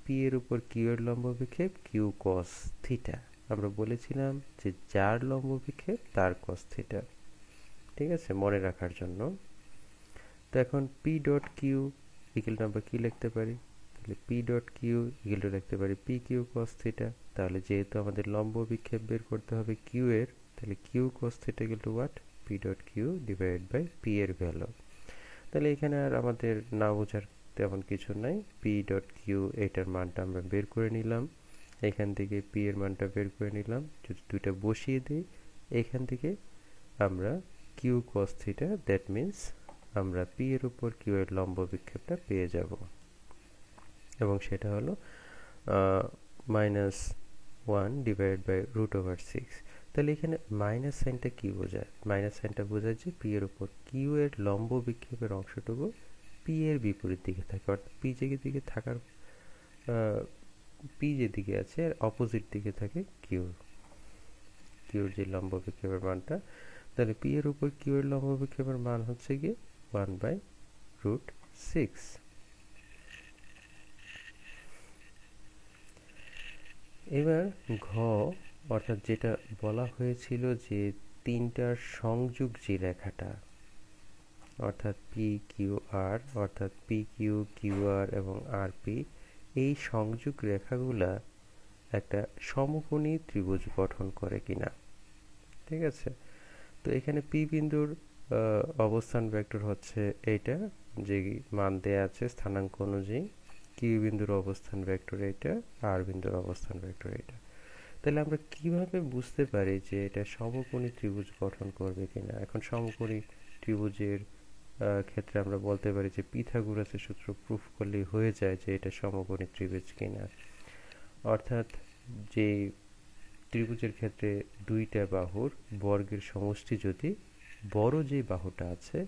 পি এর উপর কিউ এর লম্ব বিক্ষেপ কিউ কস থিটা। আমরা বলেছিলাম যে যার লম্ব বিক্ষেপ তার কস থিটা। ঠিক আছে, মনে রাখার জন্য। তো এখন P dot Q equal to আমরা কি লিখতে পারি? তাহলে P dot Q equal to লিখতে পারি পি কিউ কস থিটা। তাহলে যেহেতু আমাদের লম্ব বিক্ষেপ বের করতে হবে কিউ এর, তাহলে Q cos theta equal to what? P dot Q divided by P এর ভ্যালু। তাহলে এখানে আর আমাদের না বোঝার তেমন কিছু নাই। পি ডট কিউ এটার মানটা আমরা বের করে নিলাম, এখান থেকে পি এর মানটা বের করে নিলাম। যদি দুইটা বসিয়ে দিই এখান থেকে আমরা Q cos theta, that means আমরা পি এর উপর কিউ এর লম্ব বিক্ষেপটা পেয়ে যাব, এবং সেটা হলো -1 ডিভাইডেড বাই √6। তাহলে এখানে মাইনাস সাইনটা কি বোঝায়? মাইনাস সাইনটা বোঝায় যে পি এর উপর কিউ এর লম্ব বিক্ষেপের অংশটুকু পি এর বিপরীত দিকে থাকে, অর্থাৎ পি যেদিকে থাকার পি যেদিকে আছে এর অপোজিট দিকে থাকে কিউর যে লম্ব বিক্ষেপের মানটা। তাহলে পি এর উপর কিউ এর লম্ব বিক্ষেপের মান হচ্ছে গিয়ে 1/√6। এবার ঘ, অর্থাৎ যেটা বলা হয়েছিল যে তিনটার সংযোগ যে রেখাটা, অর্থাৎ পি কিউ আর, অর্থাৎ পি কিউ, কিউ আর এবং আর পি, এই সংযোগ রেখাগুলা একটা সমকোণী ত্রিভুজ গঠন করে কিনা। ঠিক আছে, তো এখানে পি বিন্দুর অবস্থান ভেক্টর হচ্ছে এইটা, যে মান দেয়া আছে স্থানাঙ্ক অনুযায়ী। কিউ বিন্দুর অবস্থান ভেক্টর এইটা, আর বিন্দুর অবস্থান ভেক্টর এইটা। তাহলে আমরা কিভাবে বুঝতে পারি যে এটা সমকোণী ত্রিভুজ গঠন করবে কিনা? এখন সমকোণী ত্রিভুজের ক্ষেত্রে আমরা বলতে পারি যে পিথাগোরাসের সূত্র প্রুফ করলেই হয়ে যায় যে এটা সমকোণী ত্রিভুজ কিনা। অর্থাৎ যে ত্রিভুজের ক্ষেত্রে দুইটা বাহুর বর্গের সমষ্টি যদি বড় যে বাহুটা আছে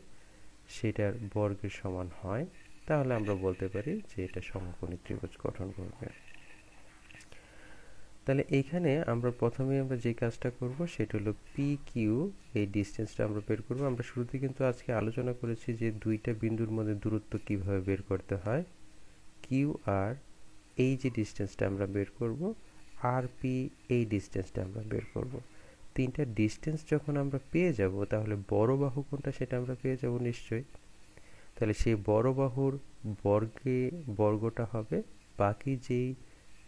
সেটার বর্গের সমান হয় তাহলে আমরা বলতে পারি যে এটা সমকোণী ত্রিভুজ গঠন করবে। তাহলে এইখানে আমরা প্রথমে যে কাজটা করব সেটা হলো পি কিউ, এই ডিসটেন্সটা আমরা বের করব। আমরা শুরুতে কিন্তু আজকে আলোচনা করেছি যে দুইটা বিন্দুর মধ্যে দূরত্ব কিভাবে বের করতে হয়। কিউ আর এই যে ডিসটেন্সটা আমরা বের করব, আর পি এই ডিসটেন্সটা আমরা বের করব। তিনটা ডিসটেন্স যখন আমরা পেয়ে যাব তাহলে বড় বাহু কোনটা সেটা আমরা পেয়ে যাব নিশ্চয়ই। তাহলে সেই বড় বাহুর বর্গটা হবে বাকি যেই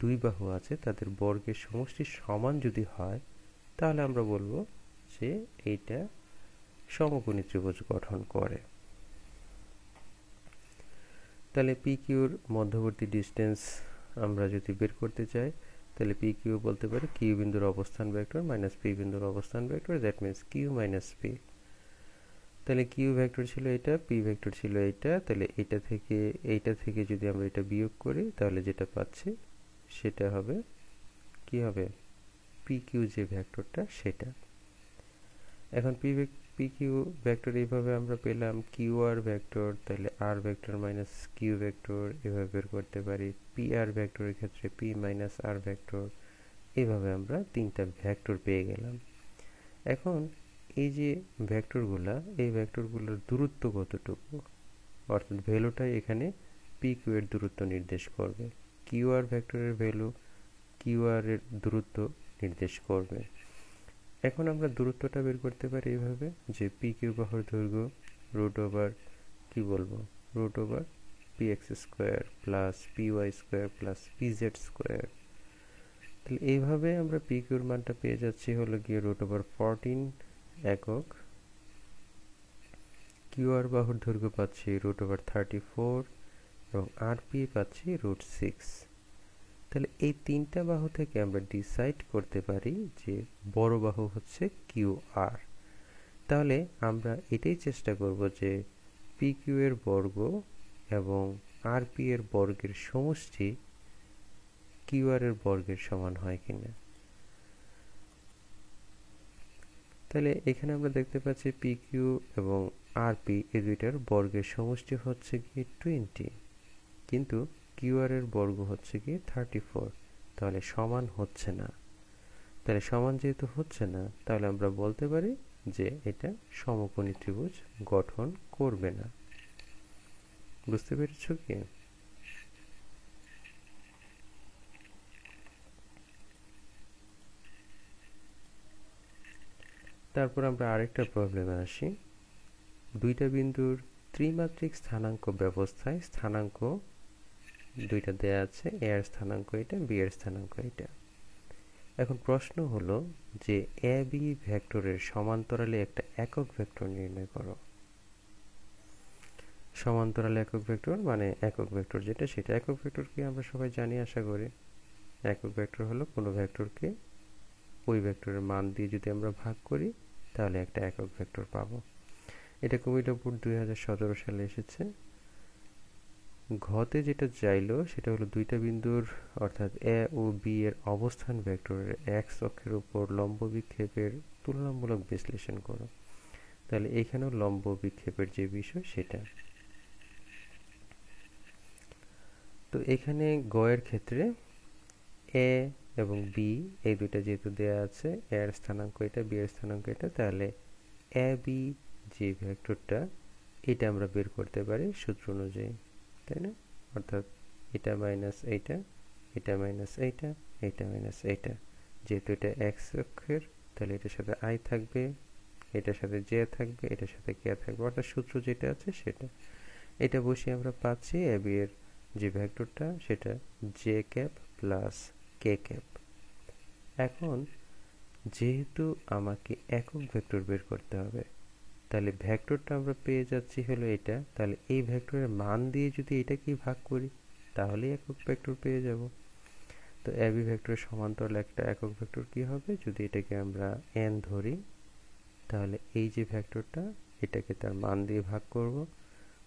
দুই বাহু আছে তাদের বর্গের সমষ্টি সমান যদি হয় তাহলে আমরা বলবো যে এইটা সমকোণী ত্রিভুজ গঠন করে। তাহলে পি কিউর মধ্যবর্তী ডিসটেন্স আমরা যদি বের করতে চাই তাহলে পি কিউ বলতে পারি কিউ বিন্দুর অবস্থান ভেক্টর মাইনাস পি বিন্দুর অবস্থান vector, that means Q minus P. তাহলে কিউ ভেক্টর ছিল এটা, পি ভেক্টর ছিল এটা। তাহলে এইটা থেকে যদি আমরা এটা বিয়োগ করি তাহলে যেটা পাচ্ছি সেটা হবে কি হবে? পি কিউ যে ভেক্টরটা সেটা। এখন পি কিউ ভেক্টর এইভাবে আমরা পেলাম কিউ আর ভেক্টর, তাহলে আর ভেক্টর মাইনাস কিউ ভেক্টর এভাবে বের করতে পারি। পি আর ভেক্টরের ক্ষেত্রে পি মাইনাস আর ভেক্টর, এইভাবে আমরা তিনটা ভেক্টর পেয়ে গেলাম। এখন এই যে ভেক্টরগুলা, এই ভেক্টরগুলোর দূরত্ব কতটুকু, অর্থাৎ ভ্যালুটাই এখানে পি কিউ এর দূরত্ব নির্দেশ করবে। কিউ আর ভেক্টরের ভ্যালু কিউ আর এর দূরত্ব নির্দেশ করবে। এখন আমরা দূরত্বটা বের করতে পারি এইভাবে যে পি কিউ বাহুর দৈর্ঘ্য রুট ওভার কি বলবো, root over P X square plus P Y square plus P Z square. তাহলে এইভাবে আমরা পি কিউর মানটা পেয়ে যাচ্ছি হলো গিয়ে রুট ওভার 14 একক। কিউ আর বাহুর দৈর্ঘ্য পাচ্ছি রুট ওভার 34 এবং আর পি পাচ্ছি √6। তাহলে এই তিনটা বাহু থেকে আমরা ডিসাইড করতে পারি যে বড় বাহু হচ্ছে কিউ আর। তাহলে আমরা এটাই চেষ্টা করব যে পি কিউ এর বর্গ এবং আরপি এর বর্গের সমষ্টি কিউআর এর বর্গের সমান হয় কিনা। তাহলে এখানে আমরা দেখতে পাচ্ছি পি কিউ এবং আরপি এই দুইটার বর্গের সমষ্টি হচ্ছে কি 20, কিন্তু কিউআর এর বর্গ হচ্ছে কি 34, তাহলে সমান হচ্ছে না। তাহলে সমান যেহেতু হচ্ছে না, তাহলে আমরা বলতে পারি যে এটা সমকোণী ত্রিভুজ গঠন করবে না। বুঝতে পেরেছো কি? তারপর আমরা আরেকটা প্রবলেমে আসি। দুইটা বিন্দুর ত্রিমাত্রিক স্থানাঙ্ক ব্যবস্থায় স্থানাঙ্ক দুইটা দেয়া আছে, এ এর স্থানাঙ্ক এটা, বি এর স্থানাঙ্ক এটা। এখন প্রশ্ন হলো যে এ বি ভেক্টরের সমান্তরালে একটা একক ভেক্টর নির্ণয় করো। সমান্তরালে একক ভেক্টর মানে একক ভেক্টর যেটা, সেটা একক ভেক্টর কি আমরা সবাই জানি আশা করি। একক ভেক্টর হলো কোনো ভেক্টরকে ওই ভেক্টরের মান দিয়ে যদি আমরা ভাগ করি তাহলে একটা একক ভেক্টর পাবো। এটা কমিটি বোর্ড 2017 সালে এসেছে। ঘতে যেটা চাইলো সেটা হলো দুইটা বিন্দুর অর্থাৎ এ ও বি এর অবস্থান ভেক্টরের এক্স অক্ষের উপর লম্ব বিক্ষেপের তুলনামূলক বিশ্লেষণ করো। তাহলে এখানেও লম্ব বিক্ষেপের যে বিষয় সেটা। তো এখানে গয়ের ক্ষেত্রে এ এবং বি এই দুইটা যেহেতু দেয়া আছে, এ এর স্থানাঙ্ক এটা, বি এর স্থানাঙ্ক এটা, তাহলে এ বি যে ভেক্টরটা এটা আমরা বের করতে পারি সূত্র অনুযায়ী, তাই না? অর্থাৎ এটা মাইনাস এইটা, এটা মাইনাস এইটা, এটা মাইনাস এইটা। যেহেতু এটা এক্স অক্ষের, তাহলে এটার সাথে আই থাকবে, এটার সাথে জে থাকবে, এটার সাথে কে থাকবে, অর্থাৎ সূত্র যেটা আছে সেটা। এটা বসিয়ে আমরা পাচ্ছি এ বি এর যে ভেক্টরটা সেটা জে ক্যাপ প্লাস কে ক্যাপ। এখন যেহেতু আমাকে একক ভেক্টর বের করতে হবে, তাহলে ভেক্টরটা আমরা পেয়ে যাচ্ছি হলো এটা, তাহলে এই ভেক্টরের মান দিয়ে যদি এটাকে ভাগ করি তাহলেই একক ভেক্টর পেয়ে যাব। তো এবি ভেক্টরের সমান্তরাল একটা একক ভেক্টর কি হবে, যদি এটাকে আমরা n ধরি, তাহলে এই যে ভেক্টরটা এটাকে তার মান দিয়ে ভাগ করব,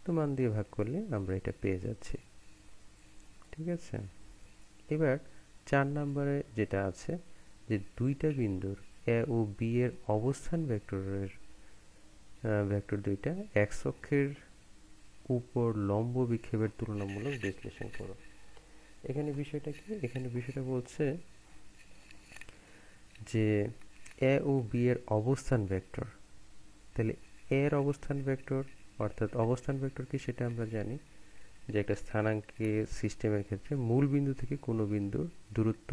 তো মান দিয়ে ভাগ করলে আমরা এটা পেয়ে যাচ্ছি। ঠিক আছে, এবার 4 নম্বরে যেটা আছে যে দুইটা বিন্দুর এ ও বি এর অবস্থান ভেক্টর দুইটা এক্স অক্ষের উপর লম্ব বিক্ষেপের তুলনামূলক বিশ্লেষণ করো। এখানে বিষয়টা কি, এখানে বিষয়টা বলছে যে এ ও বি এর অবস্থান ভেক্টর। তাহলে এর অবস্থান ভেক্টর অর্থাৎ অবস্থান ভেক্টর কি সেটা আমরা জানি যে একটা স্থানাঙ্কের সিস্টেমের ক্ষেত্রে মূল বিন্দু থেকে কোনো বিন্দুর দূরত্ব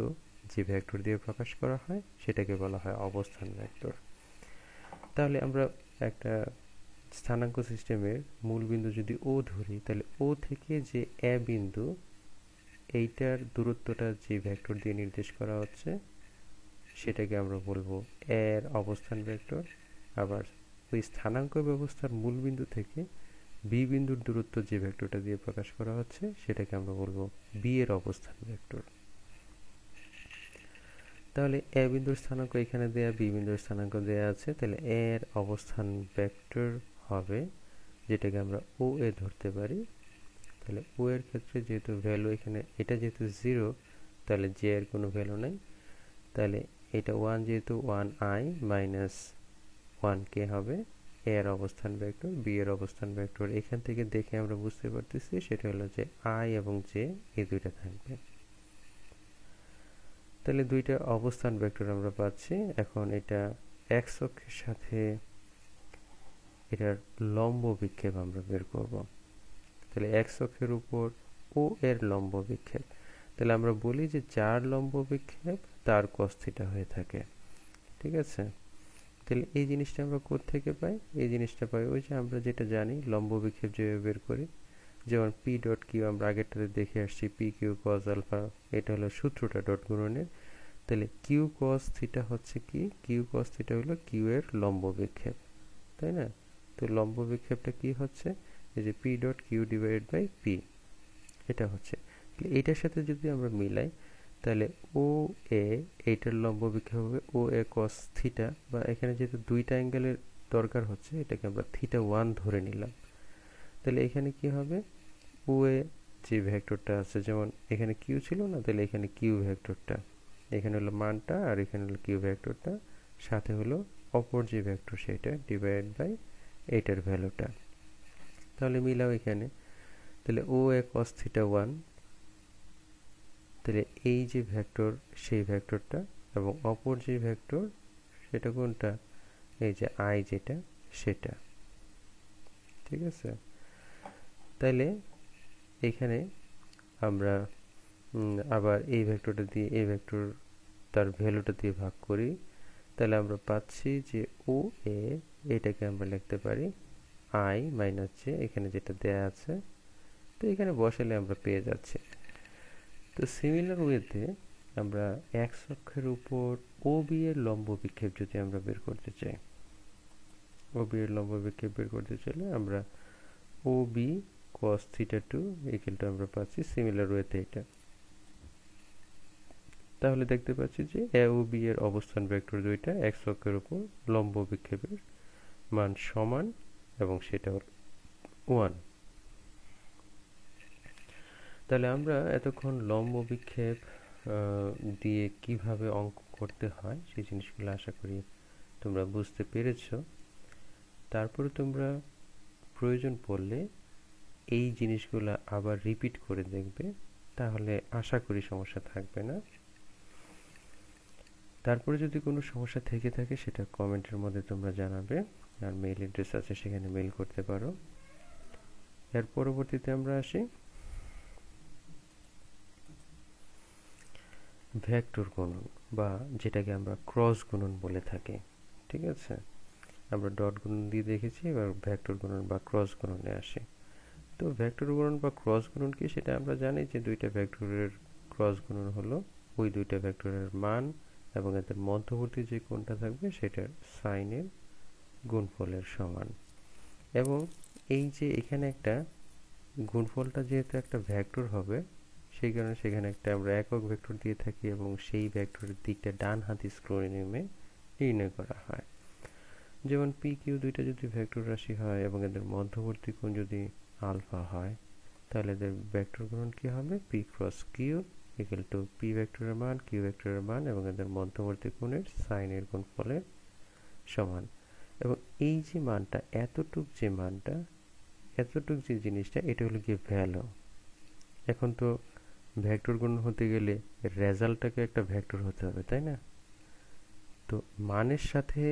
যে ভেক্টর দিয়ে প্রকাশ করা হয় সেটাকে বলা হয় অবস্থান ভেক্টর। তাহলে আমরা একটা স্থানাঙ্ক সিস্টেমের মূল বিন্দু যদি ও ধরি, তাহলে ও থেকে যে এ বিন্দু এইটার দূরত্বটা যে ভেক্টর দিয়ে নির্দেশ করা হচ্ছে সেটাকে আমরা বলবো এর অবস্থান ভেক্টর। আবার ওই স্থানাঙ্ক ব্যবস্থার মূল বিন্দু থেকে বি বিন্দুর দূরত্ব যে ভেক্টরটা দিয়ে প্রকাশ করা হচ্ছে সেটাকে আমরা বলবো বি এর অবস্থান ভেক্টর। তাহলে এ বিন্দুর স্থানাঙ্ক এখানে দেয়া, বি বিন্দুর স্থানাঙ্ক দেয়া আছে, তাহলে এর অবস্থান ভেক্টর হবে যেটাকে আমরা ও এ ধরতে পারি। তাহলে ও এর ক্ষেত্রে যেহেতু ভ্যালু এখানে এটা যেহেতু 0, তাহলে জে এর কোনো ভ্যালু নাই, তাহলে এটা 1 যেহেতু 1i মাইনাস 1k হবে এর অবস্থান ভেক্টর। বি এর অবস্থান ভেক্টর এখান থেকে দেখে আমরা বুঝতে পারতেছি সেটা হলো যে i এবং j এই দুইটা থাকবে। তাহলে দুইটা অবস্থান ভেক্টর আমরা পাচ্ছি। এখন এটা x অক্ষের সাথে এটার লম্ব বিক্ষেপ আমরা বের করব। তাহলে x অক্ষের উপর ও এর লম্ব বিক্ষেপ, তাহলে আমরা বলি যে যার লম্ব বিক্ষেপ তার cos থিটা হয়ে থাকে। ঠিক আছে, তাহলে এই জিনিসটা আমরা কোথা থেকে পাই, এই জিনিসটা পাই ওই যে আমরা যেটা জানি লম্ব বিক্ষেপ যেভাবে বের করি, যেমন পি ডট কিউ আমরা আগেরটাতে দেখে আসছি, পি কিউ কস আলফা, এটা হলো সূত্রটা ডট গুণনের। তাহলে কিউ কস থিটা হচ্ছে কি, কিউ কস থিটা হলো কিউ এর লম্ব বিক্ষেপ, তাই না? তো লম্ব বিক্ষেপটা কি হচ্ছে, এই যে P dot Q divided by P, এটা হচ্ছে। এটার সাথে যদি আমরা মিলাই তাহলে ও এ এইটার লম্ব বিক্ষেপ হবে ও এ কস থিটা, বা এখানে যেহেতু দুইটা অ্যাঙ্গেলের দরকার হচ্ছে এটাকে আমরা থিটা 1 ধরে নিলাম। তাহলে এখানে কি হবে, ও এ যে ভেক্টরটা আছে, যেমন এখানে কিউ ছিল না, তাহলে এখানে কিউ ভেক্টরটা, এখানে হলো মানটা, আর এখানে হলো কিউ ভেক্টরটা, সাথে হলো অপর যে ভেক্টর সেটা ডিভাইড বাই এটার ভ্যালুটা। তাহলে মিলাও এখানে, তাহলে ও এ cos থিটা 1, তাহলে এই যে ভেক্টর সেই ভেক্টরটা, এবং অপর যে ভেক্টর সেটা কোনটা, এই যে আই যেটা সেটা। ঠিক আছে, তাইলে এখানে আমরা আবার এই ভেক্টরটা দিয়ে এই ভেক্টর তার ভ্যালুটা দিয়ে ভাগ করি, তাহলে আমরা পাচ্ছি যে ও এ, এটাকে আমরা লিখতে পারি আই মাইনাস জে, এখানে যেটা দেয়া আছে, তো এখানে বসালে আমরা পেয়ে যাচ্ছি। তো সিমিলার ওয়েতে আমরা এক্স অক্ষের উপর ও বি এর লম্ব বিক্ষেপ যদি আমরা বের করতে চাই, ও বি এর লম্ব বিক্ষেপ বের করতে চাইলে আমরা ও বি cos থিটা 2 ইকুয়াল আমরা পাচ্ছি সিমিলার ওয়েতে এটা। তাহলে দেখতে পাচ্ছি যে এ ও বি এর অবস্থান ভেক্টর দুইটা এক্স অক্ষের উপর লম্ব বিক্ষেপের মান সমান, এবং সেটা হল 1। তাহলে আমরা এতক্ষণ লম্ব বিক্ষেপ দিয়ে কিভাবে অঙ্ক করতে হয় সেই জিনিসগুলো আশা করি তোমরা বুঝতে পেরেছো। তারপরে তোমরা প্রয়োজন পড়লে এই জিনিসগুলো আবার রিপিট করে দেখবে, তাহলে আশা করি সমস্যা থাকবে না। তারপরে যদি কোনো সমস্যা থেকে থাকে সেটা কমেন্টের মধ্যে তোমরা জানাবে, আর মেইল অ্যাড্রেস আছে সেখানে মেইল করতে পারো। এর পরবর্তীতে আমরা আসি ভেক্টর গুণন, বা যেটাকে আমরা ক্রস গুণন বলে থাকি। ঠিক আছে, আমরা ডট গুণন দিয়ে দেখেছি, এবার ভেক্টর গুণন বা ক্রস গুণনে আসি। তো ভেক্টর গুণন বা ক্রস গুণন কি সেটা আমরা জানি যে দুইটা ভেক্টরের ক্রস গুণন হলো ওই দুইটা ভেক্টরের মান এবং এদের মধ্যবর্তী যে কোণটা থাকবে সেটার সাইনের গুণফলের সমান। এবং এই যে এখানে একটা গুণফলটা যেহেতু একটা ভেক্টর হবে, সেই কারণে সেখানে একটা আমরা একক ভেক্টর দিয়ে থাকি, এবং সেই ভেক্টরের দিকটা ডান হাতি স্ক্রোনিয়মে নির্ণয় করা হয়। যেমন পি কিউ দুইটা যদি ভেক্টর রাশি হয় এবং এদের মধ্যবর্তী কোণ যদি আলফা হয়, তাহলে এদের ভেক্টর গুণন কি হবে, P cross Q equal to P ভেক্টরের মান কিউ ভেক্টরের মান এবং এদের মধ্যবর্তী কোণের সাইনের গুণফলের সমান। এবং এই যে মানটা, এতটুক যে মানটা, এতটুক যে জিনিসটা, এটা হলো গিয়ে ভ্যালু। এখন তো ভেক্টর গুণন হতে গেলে রেজাল্টটাকে একটা ভেক্টর হতে হবে, তাই না? তো মানের সাথে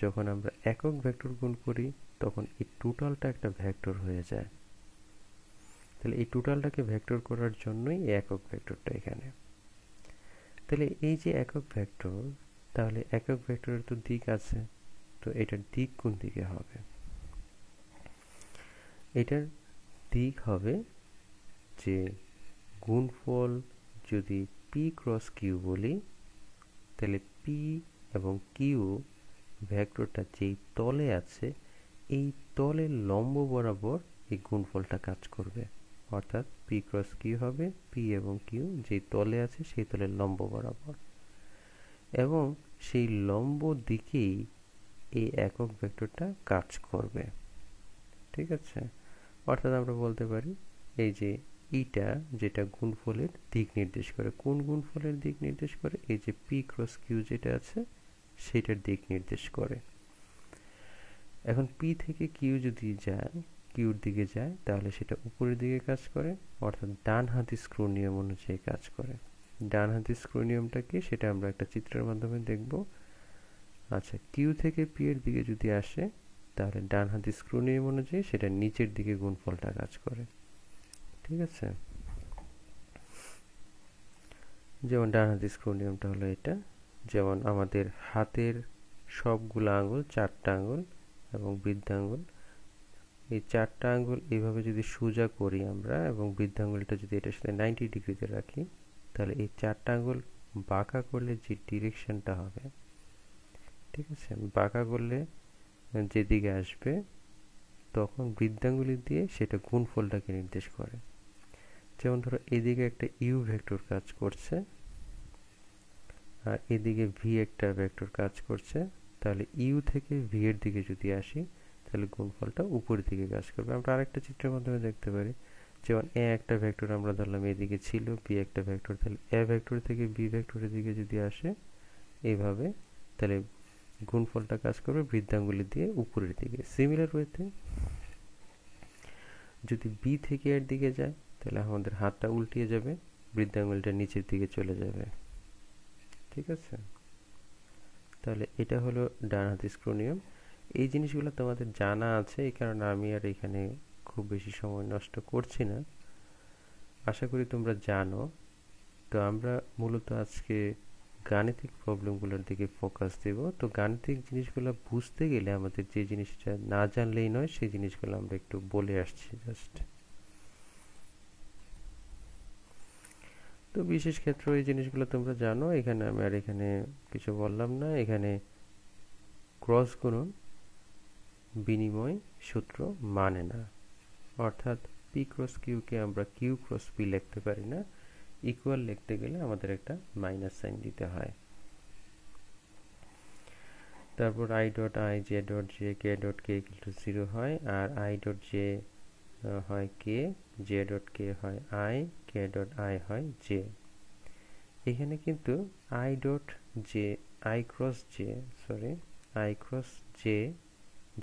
যখন আমরা একক ভেক্টর গুণ করি তখন এই টোটালটা একটা ভেক্টর হয়ে যায়। তাহলে এই টোটালটাকে ভেক্টর করার জন্যই একক ভেক্টরটা এখানে। তাহলে এই যে একক ভেক্টর, তাহলে একক ভেক্টরের তো দিক আছে, তো এটার দিক কোন দিকে হবে? এটার দিক হবে যে গুণফল যদি পি ক্রস কিউ বলি, তাহলে পি এবং কিউ ভেক্টরটা যেই তলে আছে এই তলের লম্ব বরাবর এই গুণফলটা কাজ করবে, অর্থাৎ পি ক্রস কিউ হবে পি এবং কিউ যেই তলে আছে সেই তলের লম্ব বরাবর, এবং সেই লম্ব দিকেই এই একক ভেক্টরটা কাজ করবে। ঠিক আছে, অর্থাৎ আমরা বলতে পারি এই যে ইটা যেটা গুণফলের দিক নির্দেশ করে, কোন গুণফলের দিক নির্দেশ করে, এই যে পি ক্রস কিউ যেটা আছে সেটার দিক নির্দেশ করে। এখন পি থেকে কিউ যদি যায়, কিউর দিকে যায়, তাহলে সেটা উপরের দিকে কাজ করে, অর্থাৎ ডান হাতি স্ক্রু নিয়ম অনুযায়ী কাজ করে। ডান হাতি স্ক্রু নিয়মটা কি সেটা আমরা একটা চিত্রের মাধ্যমে দেখব। আচ্ছা, কিউ থেকে পি এর দিকে যদি আসে, তাহলে ডান হাতি স্ক্রু নিয়ম অনুযায়ী সেটা নিচের দিকে গুণফলটা কাজ করে। ঠিক আছে, যেমন ডান হাতি স্ক্রু নিয়মটা হলো এটা, যেমন আমাদের হাতের সবগুলো আঙুল, 4টা আঙুল এবং বৃদ্ধাঙ্গুল, এই 4টা আঙুল এইভাবে যদি সোজা করি আমরা এবং বৃদ্ধাঙ্গুলটা যদি এটার সাথে 90 ডিগ্রিতে রাখি, তাহলে এই 4টা আঙুল বাঁকা করলে যে ডিরেকশনটা হবে, ঠিক আছে, বাঁকা করলে যেদিকে আসবে তখন বৃদ্ধাঙ্গুলি দিয়ে সেটা গুণফলটাকে নির্দেশ করে। যেমন ধরো এদিকে একটা ইউ ভেক্টর কাজ করছে আর এদিকে ভি একটা ভেক্টর কাজ করছে, তাহলে ইউ থেকে ভি এর দিকে যদি আসি তাহলে গুণফলটা উপরের দিকে কাজ করবে। আমরা আরেকটা চিত্রের মাধ্যমে দেখতে পারি, যেমন এ একটা ভেক্টর আমরা ধরলাম এদিকে ছিল, বি একটা ভেক্টর, তাহলে এ ভেক্টর থেকে বি ভেক্টরের দিকে যদি আসে এইভাবে, তাহলে গুণফলটা কাজ করবে বৃদ্ধাঙ্গুলি দিয়ে উপরের দিকে। সিমিলার ওয়েতে যদি বি থেকে এর দিকে যায় তাহলে আমাদের হাতটা উল্টিয়ে যাবে, বৃদ্ধাঙ্গুলিটা নিচের দিকে চলে যাবে। ঠিক আছে, তাহলে এটা হলো ডান হাতি স্ক্রু নিয়ম। এই জিনিসগুলো তোমাদের জানা আছে, এই কারণে আমি আর এখানে খুব বেশি সময় নষ্ট করছি না, আশা করি তোমরা জানো। তো আমরা মূলত আজকে গাণিতিক প্রবলেমগুলোর দিকে ফোকাস দেব। তো গাণিতিক জিনিসগুলো বুঝতে গেলে আমাদের যে জিনিসটা না জানলেই নয়, সেই জিনিসগুলো আমরা একটু বলে আসছি জাস্ট। তো বিশেষ ক্ষেত্রে এই জিনিসগুলো তোমরা জানো, এখানে আমি আর এখানে কিছু বললাম না। এখানে ক্রস গুণন বিনিময় সূত্র মানে না, অর্থাৎ পি ক্রস কিউকে আমরা কিউ ক্রস পি লিখতে পারি না, ইকুয়াল লিখতে গেলে আমাদের একটা মাইনাস সাইন দিতে হয়। তারপর I dot I, J dot J, K dot K equal to 0 হয়, আর আই ডট জে হয় কে, জে ডট কে হয় আই, কে ডট আই হয় জে। এখানে কিন্তু I dot J, I cross J, sorry I cross J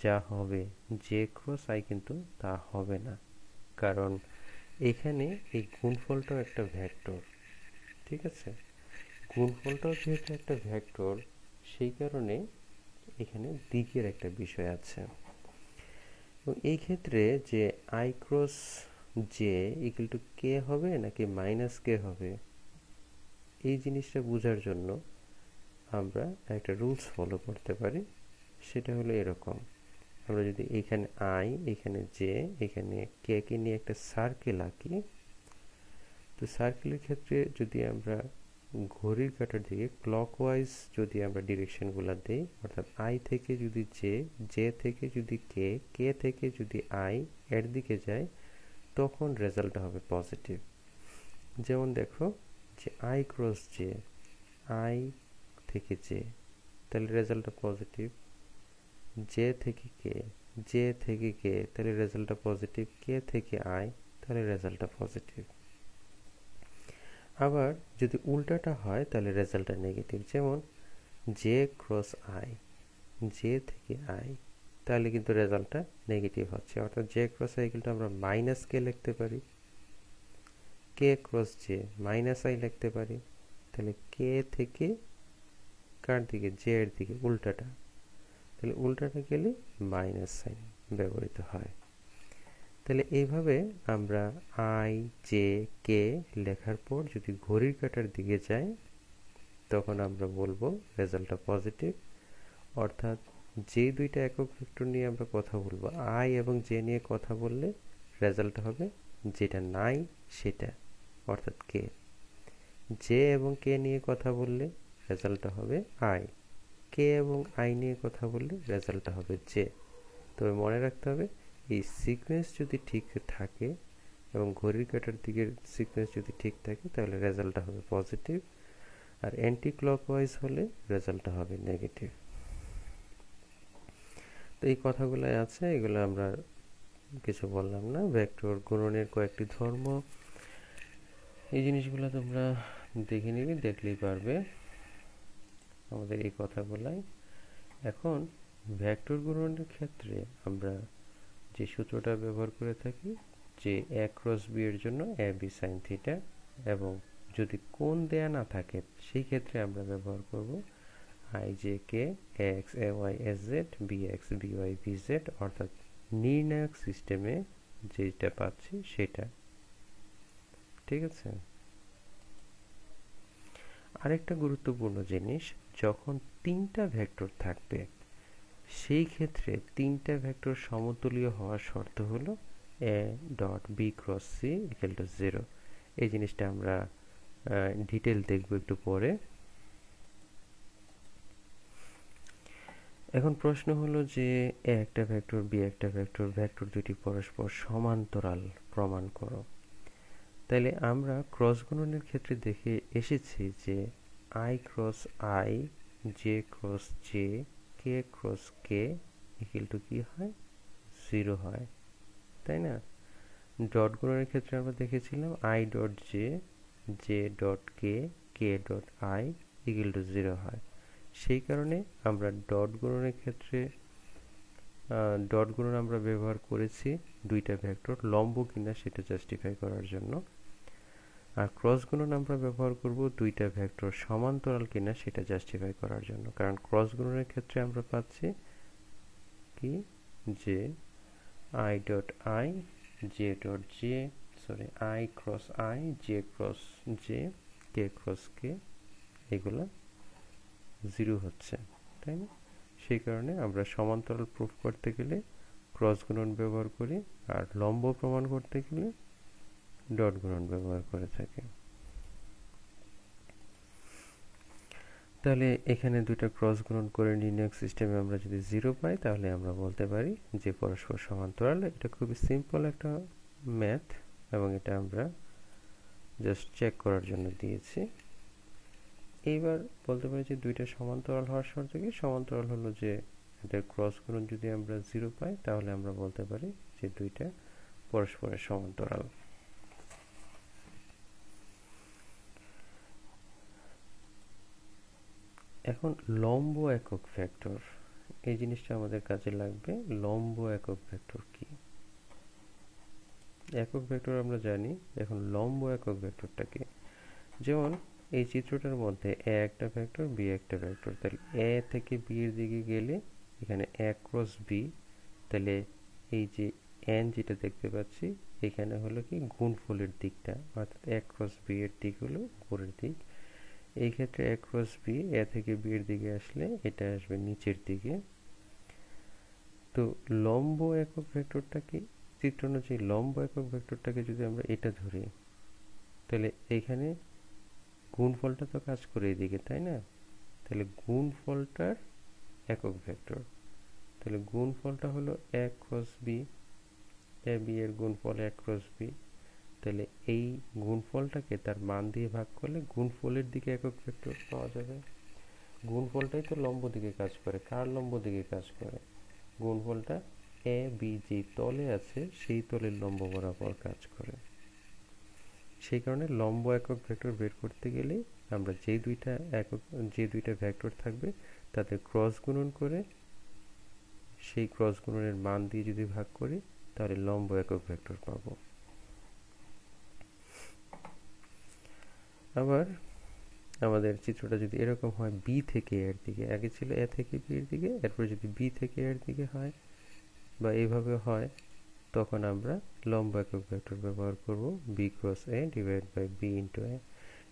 যা হবে, J cross I কিন্তু তা হবে না, কারণ এখানে এই গুণফলটাও একটা ভেক্টর। ঠিক আছে, গুণফলটাও যেহেতু একটা ভেক্টর, সেই কারণে এখানে দিকের একটা বিষয় আছে। এবং এই ক্ষেত্রে যে I cross J equal to K হবে নাকি মাইনাস কে হবে, এই জিনিসটা বোঝার জন্য আমরা একটা রুলস ফলো করতে পারি। সেটা হলো এরকম, আমরা যদি এখানে আই, এখানে জে, এখানে কে কে নিয়ে একটা সার্কেল আঁকি, তো সার্কেলের ক্ষেত্রে যদি আমরা ঘড়ির কাঁটার দিকে ক্লকওয়াইজ যদি আমরা ডিরেকশনগুলো দিই, অর্থাৎ আই থেকে যদি জে, জে থেকে যদি কে, কে থেকে যদি আই এর দিকে যায়, তখন রেজাল্টটা হবে পজিটিভ। যেমন দেখো যে আই ক্রস জে, আই থেকে জে, তাহলে রেজাল্টটা পজিটিভ। জে থেকে কে, জে থেকে কে, তাহলে রেজাল্টটা পজিটিভ। কে থেকে আই, তাহলে রেজাল্টটা পজিটিভ। আবার যদি উল্টাটা হয় তাহলে রেজাল্টটা নেগেটিভ। যেমন জে ক্রস আই, জে থেকে আই, তাহলে কিন্তু রেজাল্টটা নেগেটিভ হচ্ছে, অর্থাৎ জে ক্রস আই কিন্তু আমরা মাইনাস কে লিখতে পারি, কে ক্রস জে মাইনাস আই লিখতে পারি। তাহলে কে থেকে কার দিকে, জে এর দিকে, উল্টাটা, তাহলে উল্টাটা গেলে মাইনাস সাইন ব্যবহৃত হয়। তাহলে এইভাবে আমরা আই, জে, কে লেখার পর যদি ঘড়ির কাঁটার দিকে যাই, তখন আমরা বলবো রেজাল্টটা পজিটিভ। অর্থাৎ যে দুইটা একক ভেক্টর নিয়ে আমরা কথা বলবো, আই এবং জে নিয়ে কথা বললে রেজাল্টটা হবে যেটা নাই সেটা, অর্থাৎ কে। জে এবং কে নিয়ে কথা বললে রেজাল্টটা হবে আই, কে এবং আই নিয়ে কথা বললে রেজাল্টটা হবে জে। তবে মনে রাখতে হবে এই সিকোয়েন্স যদি ঠিক থাকে এবং ঘড়ির কাঁটার দিকের সিকোয়েন্স যদি ঠিক থাকে, তাহলে রেজাল্টটা হবে পজিটিভ, আর অ্যান্টি ক্লকওয়াইজ হলে রেজাল্টটা হবে নেগেটিভ। তো এই কথাগুলো আছে, এগুলো আমরা কিছু বললাম না। ভেক্টর গুণনের কয়েকটি ধর্ম, এই জিনিসগুলো তোমরা দেখে নিবি, দেখলেই পারবে আমাদের এই কথাগুলাই। এখন ভেক্টর গুণনের ক্ষেত্রে আমরা যে সূত্রটা ব্যবহার করে থাকি, যে এ ক্রস বি এর জন্য এ বি সাইন থিটা, এবং যদি কোণ দেয়া না থাকে সেই ক্ষেত্রে আমরা ব্যবহার করব I J K A X A Y S Z B X B Y V Z, অর্থাৎ নির্ণায়ক সিস্টেমে যেটা পাচ্ছি সেটা। ঠিক আছে, আরেকটা গুরুত্বপূর্ণ জিনিস, যখন তিনটা ভেক্টর থাকবে সেই ক্ষেত্রে তিনটা ভেক্টর সমতুল্য হওয়ার শর্ত হলো A dot B cross C equal to 0। এই জিনিসটা আমরা ডিটেল দেখব একটু পরে। এখন প্রশ্ন হলো যে এ একটা ভেক্টর, বি একটা ভেক্টর, ভেক্টর দুটি পরস্পর সমান্তরাল প্রমাণ করো। তাহলে আমরা ক্রস গুণনের ক্ষেত্রে দেখে এসেছি যে I cross I, J cross J, K cross K equal two কি হয়, 0 হয়, তাই না? ডট গুণনের ক্ষেত্রে আমরা দেখেছিলাম I dot J, J dot K, K dot I equal to 0 হয়। সেই কারণে আমরা ডট গুণনের ক্ষেত্রে ডট গুণন আমরা ব্যবহার করেছি দুইটা ভেক্টর লম্ব কিনা সেটা জাস্টিফাই করার জন্য, আর ক্রস গুণন আমরা ব্যবহার করব দুইটা ভেক্টর সমান্তরাল কিনা সেটা জাস্টিফাই করার জন্য। কারণ ক্রস গুণনের ক্ষেত্রে আমরা পাচ্ছি কি যে I dot I, J dot J, sorry I cross I, J cross J, K cross কে, এগুলো 0 হচ্ছে, তাই না? সেই কারণে আমরা সমান্তরাল প্রুফ করতে গেলে ক্রস গুণন ব্যবহার করি, আর লম্ব প্রমাণ করতে গেলে ডট গুণন ব্যবহার করে থাকি। তাহলে এখানে দুইটা ক্রস গুণন করে নির্ণায়ক সিস্টেমে আমরা যদি 0 পাই তাহলে আমরা বলতে পারি যে পরস্পর সমান্তরাল। এটা খুবই সিম্পল একটা ম্যাথ এবং এটা আমরা জাস্ট চেক করার জন্য দিয়েছি। এইবার বলতে পারি যে দুইটা সমান্তরাল হওয়ার শর্তে কি? সমান্তরাল হলো যে এটার ক্রস গুণন যদি আমরা 0 পাই তাহলে আমরা বলতে পারি যে দুইটা পরস্পরের সমান্তরাল। এখন লম্ব একক ভেক্টর, এই জিনিসটা আমাদের কাজে লাগবে। লম্ব একক ভেক্টর কি? একক ভেক্টর আমরা জানি, এখন লম্ব একক ভেক্টরটা কি? যেমন এই চিত্রটার মধ্যে এ একটা ভেক্টর, বি একটা ভেক্টর, তাহলে এ থেকে বি এর দিকে গেলে এখানে এ ক্রস বি, তাহলে এই যে এন যেটা দেখতে পাচ্ছি এখানে হলো কি গুণফলের দিকটা, অর্থাৎ এ ক্রস বি এর দিক হলো উপরের দিক। এই ক্ষেত্রে এ ক্রস বি এ থেকে বি এর দিকে আসলে এটা আসবে নিচের দিকে। তো লম্ব একক ভেক্টরটা কি? চিত্র অনুযায়ী লম্ব একক ভেক্টরটাকে যদি আমরা এটা ধরি তাহলে এইখানে গুণফলটা তো কাজ করে এদিকে, তাই না? তাহলে গুণফলটার একক ভেক্টর, তাহলে গুণফলটা হলো এ ক্রস বি, এ বি এর গুণফল এ ক্রস বি। তাহলে এই গুণফলটাকে তার মান দিয়ে ভাগ করলে গুণফলের দিকে একক ভেক্টর পাওয়া যাবে। গুণফলটাই তো লম্ব দিকে কাজ করে। কার লম্ব দিকে কাজ করে? গুণফলটা এ বি যে তলে আছে সেই তলের লম্ব বরাবর কাজ করে। সেই কারণে লম্ব একক ভেক্টর বের করতে গেলে আমরা যে দুইটা ভেক্টর থাকবে তাদের ক্রস গুণন করে সেই ক্রস গুণনের মান দিয়ে যদি ভাগ করি তাহলে লম্ব একক ভেক্টর পাবো। আবার আমাদের চিত্রটা যদি এরকম হয় বি থেকে এর দিকে, আগে ছিল এ থেকে বি এর দিকে, এরপর যদি বি থেকে এর দিকে হয় বা এইভাবে হয় তখন আমরা লম্ব একক ভেক্টর ব্যবহার করব B cross A divide by B into A.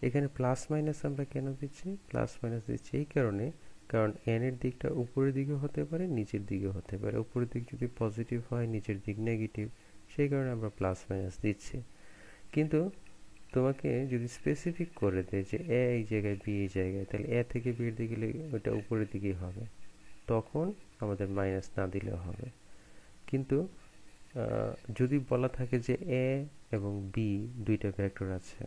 এখানে প্লাস মাইনাস আমরা কেন দিচ্ছি? প্লাস মাইনাস দিচ্ছি এই কারণে, কারণ এন এর দিকটা উপরের দিকে হতে পারে, নিচের দিকে হতে পারে। উপরের দিক যদি পজিটিভ হয়, নিচের দিক নেগেটিভ, সেই কারণে আমরা প্লাস মাইনাস দিচ্ছি। কিন্তু তোমাকে যদি স্পেসিফিক করে দেয় যে এ এই জায়গায় বি এই জায়গায়, তাহলে এ থেকে বি এর দিকে গেলে ওটা উপরের দিকেই হবে, তখন আমাদের মাইনাস না দিলেও হবে। কিন্তু যদি বলা থাকে যে এ এবং বি দুইটা ভেক্টর আছে,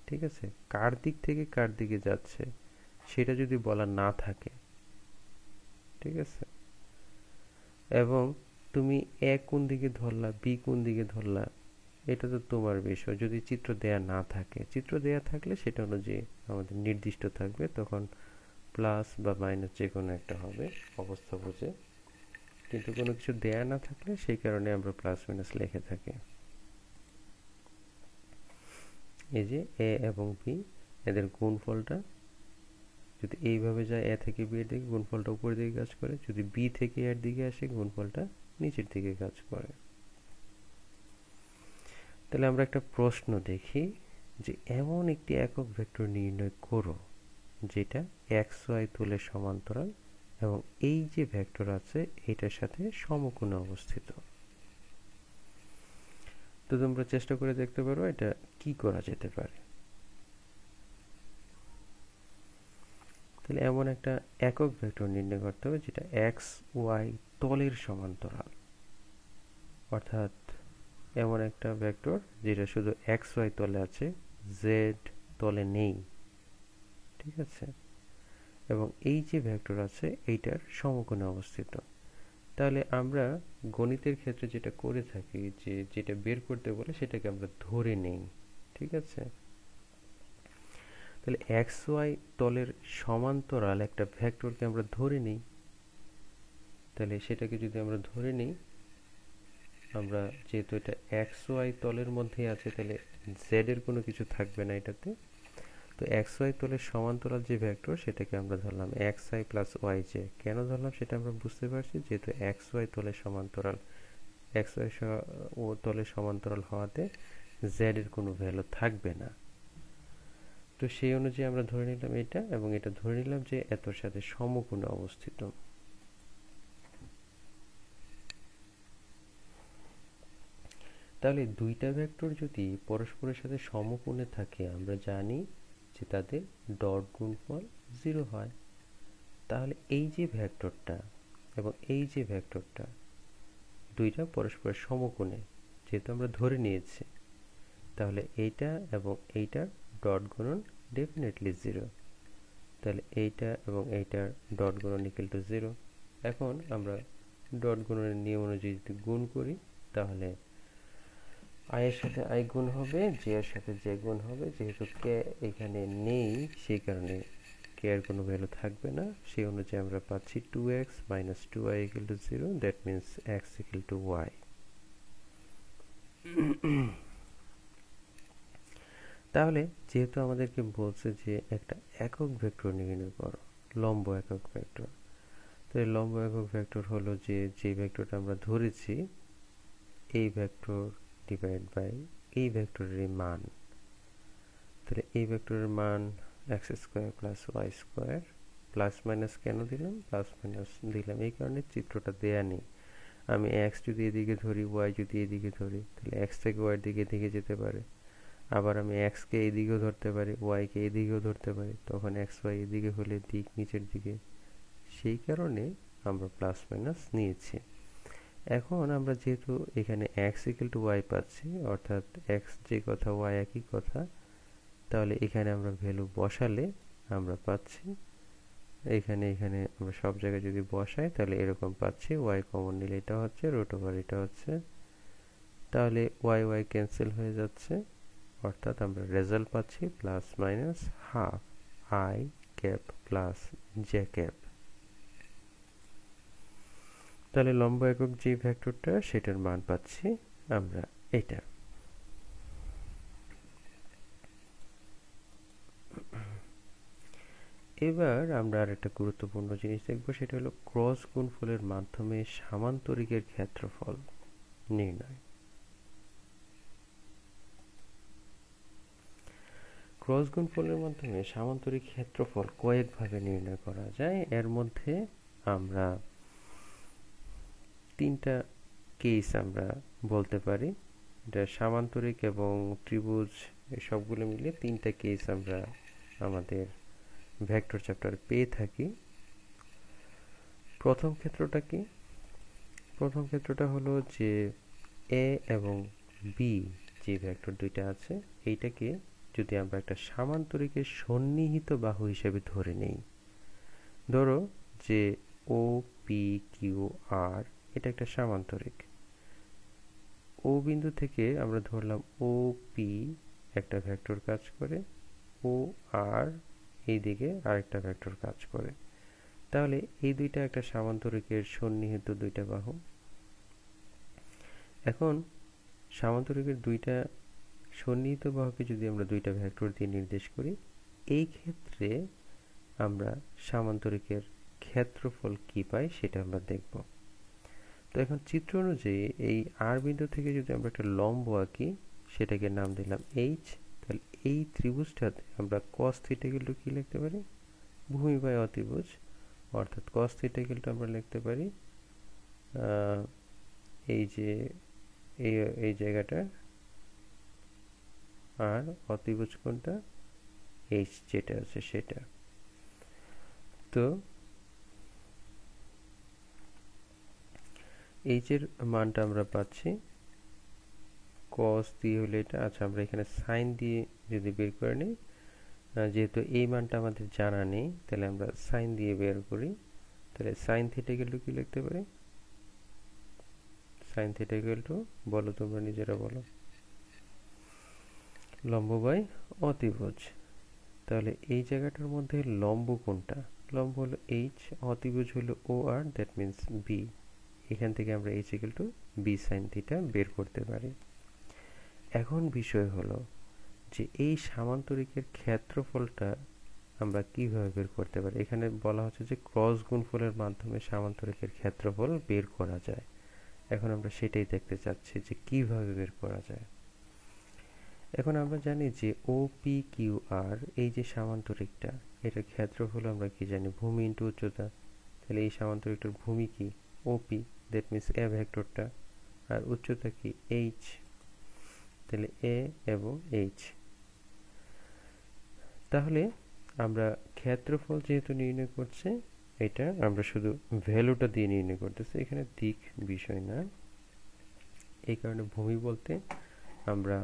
ঠিক আছে, কার দিক থেকে কার দিকে যাচ্ছে সেটা যদি বলা না থাকে, ঠিক আছে, এবং তুমি এ কোন দিকে ধরলা বি কোন দিকে ধরলা এটা তো তোমার বিষয়। যদি চিত্র দেয়া না থাকে, চিত্র দেয়া থাকলে সেটা অনুযায়ী আমাদের নির্দিষ্ট থাকবে, তখন প্লাস বা মাইনাস যে কোনো একটা হবে অবস্থা বুঝে। কিন্তু কোনো কিছু দেয়া না থাকলে সেই কারণে আমরা প্লাস মাইনাস লিখে থাকি। এই যে এ এবং বি এদের গুণফলটা যদি এইভাবে যায় এ থেকে বি এর দিকে, গুণফলটা উপরের দিকে কাজ করে। যদি বি থেকে এর দিকে আসে গুণফলটা নিচের দিকে কাজ করে। তাহলে আমরা একটা প্রশ্ন দেখি যে এমন একটি একক ভেক্টর নির্ণয় করো যেটা এক্স ওয়াই তলের সমান্তরাল এবং এই যে ভেক্টর আছে এটার সাথে সমকোণে অবস্থিত। তো তোমরা চেষ্টা করে দেখতে পারো এটা কি করা যেতে পারে। তাহলে এমন একটা একক ভেক্টর নির্ণয় করতে হবে যেটা এক্স ওয়াই তলের সমান্তরাল, অর্থাৎ এমন একটা ভেক্টর যেটা শুধু এক্স ওয়াই তলে আছে, জেড তলে নেই, ঠিক আছে, এবং এই যে ভেক্টর আছে এইটার সমকোণে অবস্থিত। তাহলে আমরা গণিতের ক্ষেত্রে যেটা করে থাকি যে যেটা বের করতে বলে সেটাকে আমরা ধরে নেই, ঠিক আছে? তাহলে এক্স ওয়াই তলের সমান্তরাল একটা ভেক্টরকে আমরা ধরে নিই। তাহলে সেটাকে যদি আমরা ধরে নিই, আমরা যেহেতু এটা এক্স ওয়াই তলের মধ্যেই আছে, তাহলে জেড এর কোনো কিছু থাকবে না এটাতে। তো এক্স ওয়াই তলের সমান্তরাল যে ভেক্টর সেটাকে আমরা ধরলাম X I plus Y J. কেন ধরলাম সেটা আমরা বুঝতে পারছি, যেহেতু এক্স ওয়াই তলের সমান্তরাল, এক্স ওয়াই ও তলের সমান্তরাল হওয়াতে জেড এর কোনো ভ্যালু থাকবে না। তো সেই অনুযায়ী আমরা ধরে নিলাম এটা, এবং এটা ধরে নিলাম যে এতর সাথে সমকোণে অবস্থিত। তাহলে দুইটা ভেক্টর যদি পরস্পরের সাথে সমকোণে থাকে, আমরা জানি যে তাদের ডট গুণফল 0 হয়। তাহলে এই যে ভেক্টরটা এবং এই যে ভেক্টরটা দুইটা পরস্পরের সমকোণে, যেহেতু আমরা ধরে নিয়েছি, তাহলে এইটা এবং এইটার ডট গুণন ডেফিনেটলি 0। তাহলে এইটা এবং এইটার ডট গুণন ইকুয়াল টু 0। এখন আমরা ডট গুণনের নিয়ম অনুযায়ী যদি গুণ করি, তাহলে আই এর সাথে আই গুণ হবে, জে এর সাথে জে গুণ হবে। যেহেতু কে এখানে নেই, সেই কারণে কে এর কোনো ভ্যালু থাকবে না। সেই অনুযায়ী আমরা পাচ্ছি 2x minus 2y equal to 0. That means x equal to y. তাহলে যেহেতু আমাদেরকে বলছে যে একটা একক ভেক্টর নির্ণয় করো, লম্ব একক ভেক্টর, তো এই লম্ব একক ভেক্টর হলো যে ভেক্টরটা আমরা ধরেছি, এই ভেক্টর ডিভাইড বাই এই ভেক্টরের মান। তাহলে এই ভেক্টরের মান X square plus Y square. Plus minus কেন দিলাম? প্লাস মাইনাস দিলাম এই কারণে চিত্রটা দেয়া নেই। আমি এক্স যদি এদিকে ধরি, ওয়াই যদি এদিকে ধরি, তাহলে এক্স থেকে ওয়াইয়ের দিকে এদিকে যেতে পারে। আবার আমি এক্সকে এদিকেও ধরতে পারি, ওয়াইকে এদিকেও ধরতে পারি, তখন এক্স ওয়াই এদিকে হলে দিক নিচের দিকে। সেই কারণে আমরা প্লাস মাইনাস নিয়েছি। এখন আমরা যেহেতু এখানে এক্স ইকুয়াল টু ওয়াই পাচ্ছি, অর্থাৎ এক্স যে কথা ওয়াই একই কথা, তাহলে এখানে আমরা ভ্যালু বসালে আমরা পাচ্ছি, এখানে আমরা সব জায়গায় যদি বসাই তাহলে এরকম পাচ্ছি। ওয়াই কমন নিলে এটা হচ্ছে, রুট ওভার এটা হচ্ছে, তাহলে ওয়াই ওয়াই ক্যান্সেল হয়ে যাচ্ছে, অর্থাৎ আমরা রেজাল্ট পাচ্ছি plus minus half I cap plus J cap. তাহলে লম্ব একক যে ভেক্টরটা সেটার মান পাচ্ছি আমরা এটা। এবার আমরা আরেকটা গুরুত্বপূর্ণ জিনিস দেখব, সেটা হলো ক্রস গুণফলের মাধ্যমে সামান্তরিকের ক্ষেত্রফল নির্ণয়। ক্রস গুণফলের মাধ্যমে সামান্তরিক ক্ষেত্রফল কয়েকভাবে নির্ণয় করা যায়। এর মধ্যে আমরা তিনটা কেস আমরা বলতে পারি। এটা সামান্তরিক এবং ত্রিভুজ সবগুলো মিলে তিনটা কেস আমরা আমাদের ভেক্টর চ্যাপ্টার পেয়ে থাকি। প্রথম ক্ষেত্রটা কি? প্রথম ক্ষেত্রটা হলো যে এ এবং বি যে ভেক্টর দুইটা আছে, এইটাকে যদি আমরা একটা সামান্তরিকের সন্নিহিত বাহু হিসেবে ধরে নেই। ধরো যে ও পি কিউ আর এটা একটা সামান্তরিক। ও বিন্দু থেকে আমরা ধরলাম ও পি একটা ভেক্টর কাজ করে, ও আর এইদিকে আরেকটা ভেক্টর কাজ করে। তাহলে এই দুইটা একটা সামান্তরিকের সন্নিহিত দুইটা বাহু। এখন সামান্তরিকের দুইটা সন্নিহিত বাহুকে যদি আমরা দুইটা ভেক্টর দিয়ে নির্দেশ করি, এই ক্ষেত্রে আমরা সামান্তরিকের ক্ষেত্রফল কি পাই সেটা আমরা দেখব। তো এখন চিত্র অনুযায়ী এই আর বিন্দু থেকে যদি আমরা একটা লম্ব আঁকি, সেটাকে নাম দিলাম এইচ। তাহলে এই ত্রিভুজটাতে আমরা cos থিটা ইকুয়াল টু কি লিখতে পারি? ভূমি বাই অতিভুজ, অর্থাৎ cos থিটা ইকুয়াল টু আমরা লিখতে পারি এই যে এই জায়গাটা, আর অতিভুজ কোণটা এইচ যেটা আছে সেটা। তো এইচ এর মানটা আমরা পাচ্ছি cos দিয়ে হলে এটা, আচ্ছা আমরা এখানে সাইন দিয়ে যদি বের করে নিই, যেহেতু এই মানটা আমাদের জানা নেই, তাহলে আমরা সাইন দিয়ে বের করি। তাহলে সাইন থিটা ইকুয়াল টু কি লিখতে পারি? সাইন থিটা ইকুয়াল টু, বলো তোমরা নিজেরা বলো, লম্ব বাই অতিভুজ। তাহলে এই জায়গাটার মধ্যে লম্ব কোনটা? লম্ব হলো এইচ, অতিভুজ হলো O R, that means B. এখান থেকে আমরা H equal to B sine theta বের করতে পারি। এখন বিষয় হলো যে এই সামান্তরিকের ক্ষেত্রফলটা আমরা কিভাবে বের করতে পারি। এখানে বলা হচ্ছে যে ক্রস গুণফলের মাধ্যমে সামান্তরিকের ক্ষেত্রফল বের করা যায়। এখন আমরা সেটাই দেখতে চাচ্ছি যে কিভাবে বের করা যায়। এখন আমরা জানি যে ও পি কিউ আর, এই যে সামান্তরিকটা, এটার ক্ষেত্রফল আমরা কি জানি, ভূমি ইন্টু উচ্চতা। তাহলে এই সামান্তরিকটার ভূমি কি, ওপি, দ্যাট মিন্স এ ভেক্টরটা, আর উচ্চতা কি, এইচ। তাহলে এ এবং এইচ। তাহলে আমরা ক্ষেত্রফল যেহেতু নির্ণয় করছে, এটা আমরা শুধু ভ্যালুটা দিয়ে নির্ণয় করতেছি, এখানে দিক বিষয় না। এই কারণে ভূমি বলতে আমরা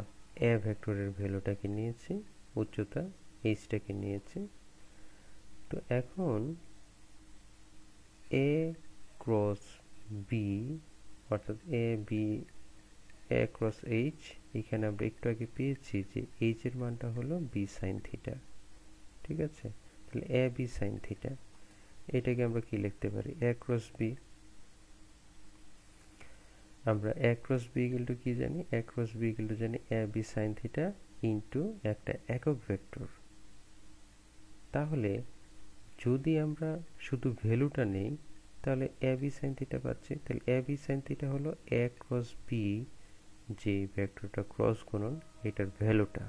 এ ভেক্টরের ভ্যালুটাকে নিয়েছি, উচ্চতা এইচটাকে নিয়েছি। তো এখন এ ক্রস বি, অর্থাৎ এ ক্রস এইচ, এখানে আমরা একটু আগে পেয়েছি যে এইচ এর মানটা হলো বি সাইন থিটা। ঠিক আছে, তাহলে এ বি সাইন থিটা, এটাকে আমরা কি লিখতে পারি, এ ক্রস বি। আমরা এ ক্রস বি ইকুয়াল টু কি জানি, এ ক্রস বি ইকুয়াল টু জানি A B sine theta into একটা একক ভেক্টর। তাহলে যদি আমরা শুধু ভ্যালুটা নেই, তাহলে এ বি সাইন থিটা পাচ্ছি। তাহলে এ বি সাইন থিটা হলো এ ক্রস বি, যে ভেক্টরটা ক্রস গুণন, এটার ভ্যালুটা,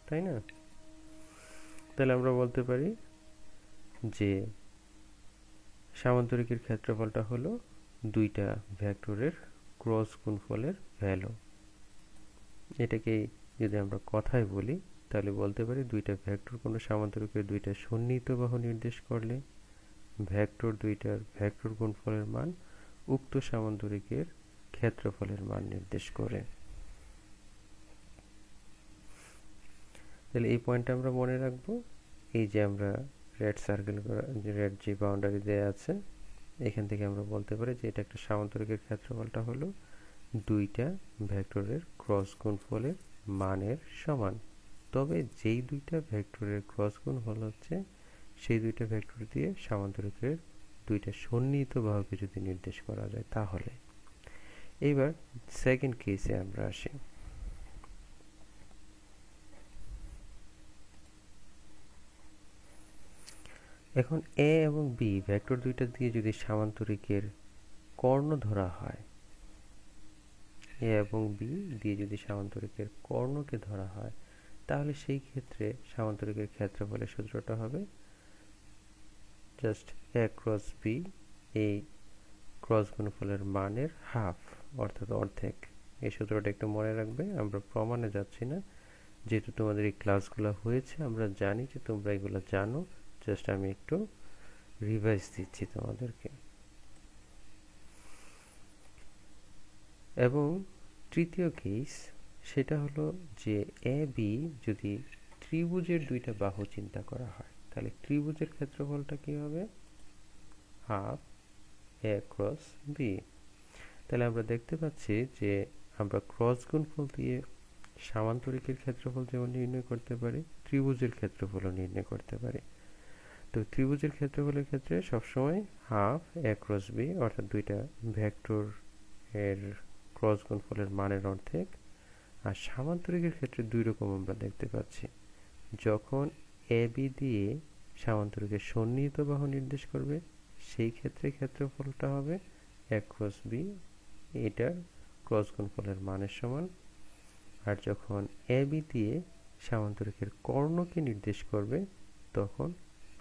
তাই না? তাহলে আমরা বলতে পারি যে সামান্তরিকের ক্ষেত্রফলটা হলো দুইটা ভেক্টরের ক্রস গুণফলের ভ্যালু। এটাকে যদি আমরা কথায় বলি, তাহলে বলতে পারি দুইটা ভেক্টর কোনো সামান্তরিকের দুইটা সন্নিহিত বাহু নির্দেশ করলে ভেক্টর দুইটার ভেক্টর গুণফলের মান উক্ত সামান্তরিকের ক্ষেত্রফলের মান নির্দেশ করে। তাহলে এই পয়েন্টটা আমরা মনে রাখবো। এই যে আমরা রেড সার্কেল করা, যে রেড যে বাউন্ডারি দেয়া আছে, এখান থেকে আমরা বলতে পারি যে এটা একটা সামান্তরিকের ক্ষেত্রফলটা হলো দুইটা ভেক্টরের ক্রস গুণফলের মানের সমান। তবে যেই দুইটা ভেক্টরের ক্রস গুণফল হচ্ছে, সেই দুইটা ভেক্টর দিয়ে সামান্তরিকের দুইটা সন্নিহিত বাহুকে যদি নির্দেশ করা যায় তাহলে। এইবার সেকেন্ড কেসে আমরা আসি। এখন এ এবং বি ভেক্টর দুইটা দিয়ে যদি সামান্তরিকের কর্ণ ধরা হয়, এ এবং বি দিয়ে যদি সামান্তরিকের কর্ণকে ধরা হয়, তাহলে সেই ক্ষেত্রে সামান্তরিকের ক্ষেত্রফলের সূত্রটা হবে জাস্ট এ ক্রস বি, এই ক্রস গুণফলের মানের হাফ, অর্থাৎ অর্ধেক। এই সূত্রটা একটু মনে রাখবে, আমরা প্রমাণে যাচ্ছি না, যেহেতু তোমাদের এই ক্লাসগুলো হয়েছে, আমরা জানি যে তোমরা এগুলো জানো, জাস্ট আমি একটু রিভাইজ দিচ্ছি তোমাদেরকে। এবং তৃতীয় কেস, সেটা হলো যে এ বি যদি ত্রিভুজের দুইটা বাহু চিন্তা করা হয়, তাহলে ত্রিভুজের ক্ষেত্রফলটা কি হবে, হাফ এ ক্রস বি। তাহলে আমরা দেখতে পাচ্ছি যে আমরা ক্রস গুণফল দিয়ে সামান্তরিকের ক্ষেত্রফল যেমন নির্ণয় করতে পারি, ত্রিভুজের ক্ষেত্রফলও নির্ণয় করতে পারি। তো ত্রিভুজের ক্ষেত্রফলের ক্ষেত্রে সবসময় হাফ এ ক্রস বি, অর্থাৎ দুইটা ভেক্টর এর ক্রস গুণফলের মানের অর্ধেক। আর সামান্তরিকের ক্ষেত্রে দুই রকম আমরা দেখতে পাচ্ছি, যখন এ বি দিয়ে সামান্তরিকের সন্নিহিত বাহু নির্দেশ করবে, সেই ক্ষেত্রে ক্ষেত্রফলটা হবে এ ক্রস বি, এটার ক্রস গুণফলের মানের সমান। আর যখন এ বি দিয়ে সামান্তরিকের কর্ণকে নির্দেশ করবে, তখন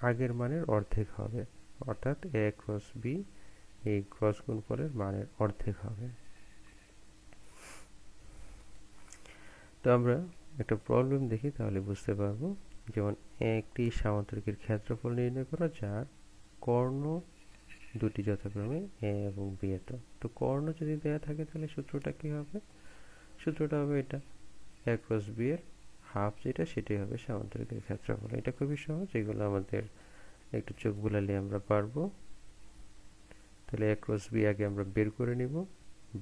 আগের মানের অর্ধেক হবে, অর্থাৎ এ ক্রস বি এই ক্রস গুণফলের মানের অর্ধেক হবে। তো আমরা একটা প্রবলেম দেখি, তাহলে বুঝতে পারবো। যেমন একটি সামান্তরিকের ক্ষেত্রফল নির্ণয় করা, যার কর্ণ দুটি যথাক্রমে এ এবং বি এত। তো কর্ণ যদি দেয়া থাকে, তাহলে সূত্রটা কি হবে, সূত্রটা হবে এটা, এ ক্রস বি এর হাফ যেটা, সেটাই হবে সামান্তরিকের ক্ষেত্রফল। এটা খুবই সহজ, এগুলো আমাদের একটু চোখ বুলালে আমরা পারবো। তাহলে এ ক্রস বি আগে আমরা বের করে নিব,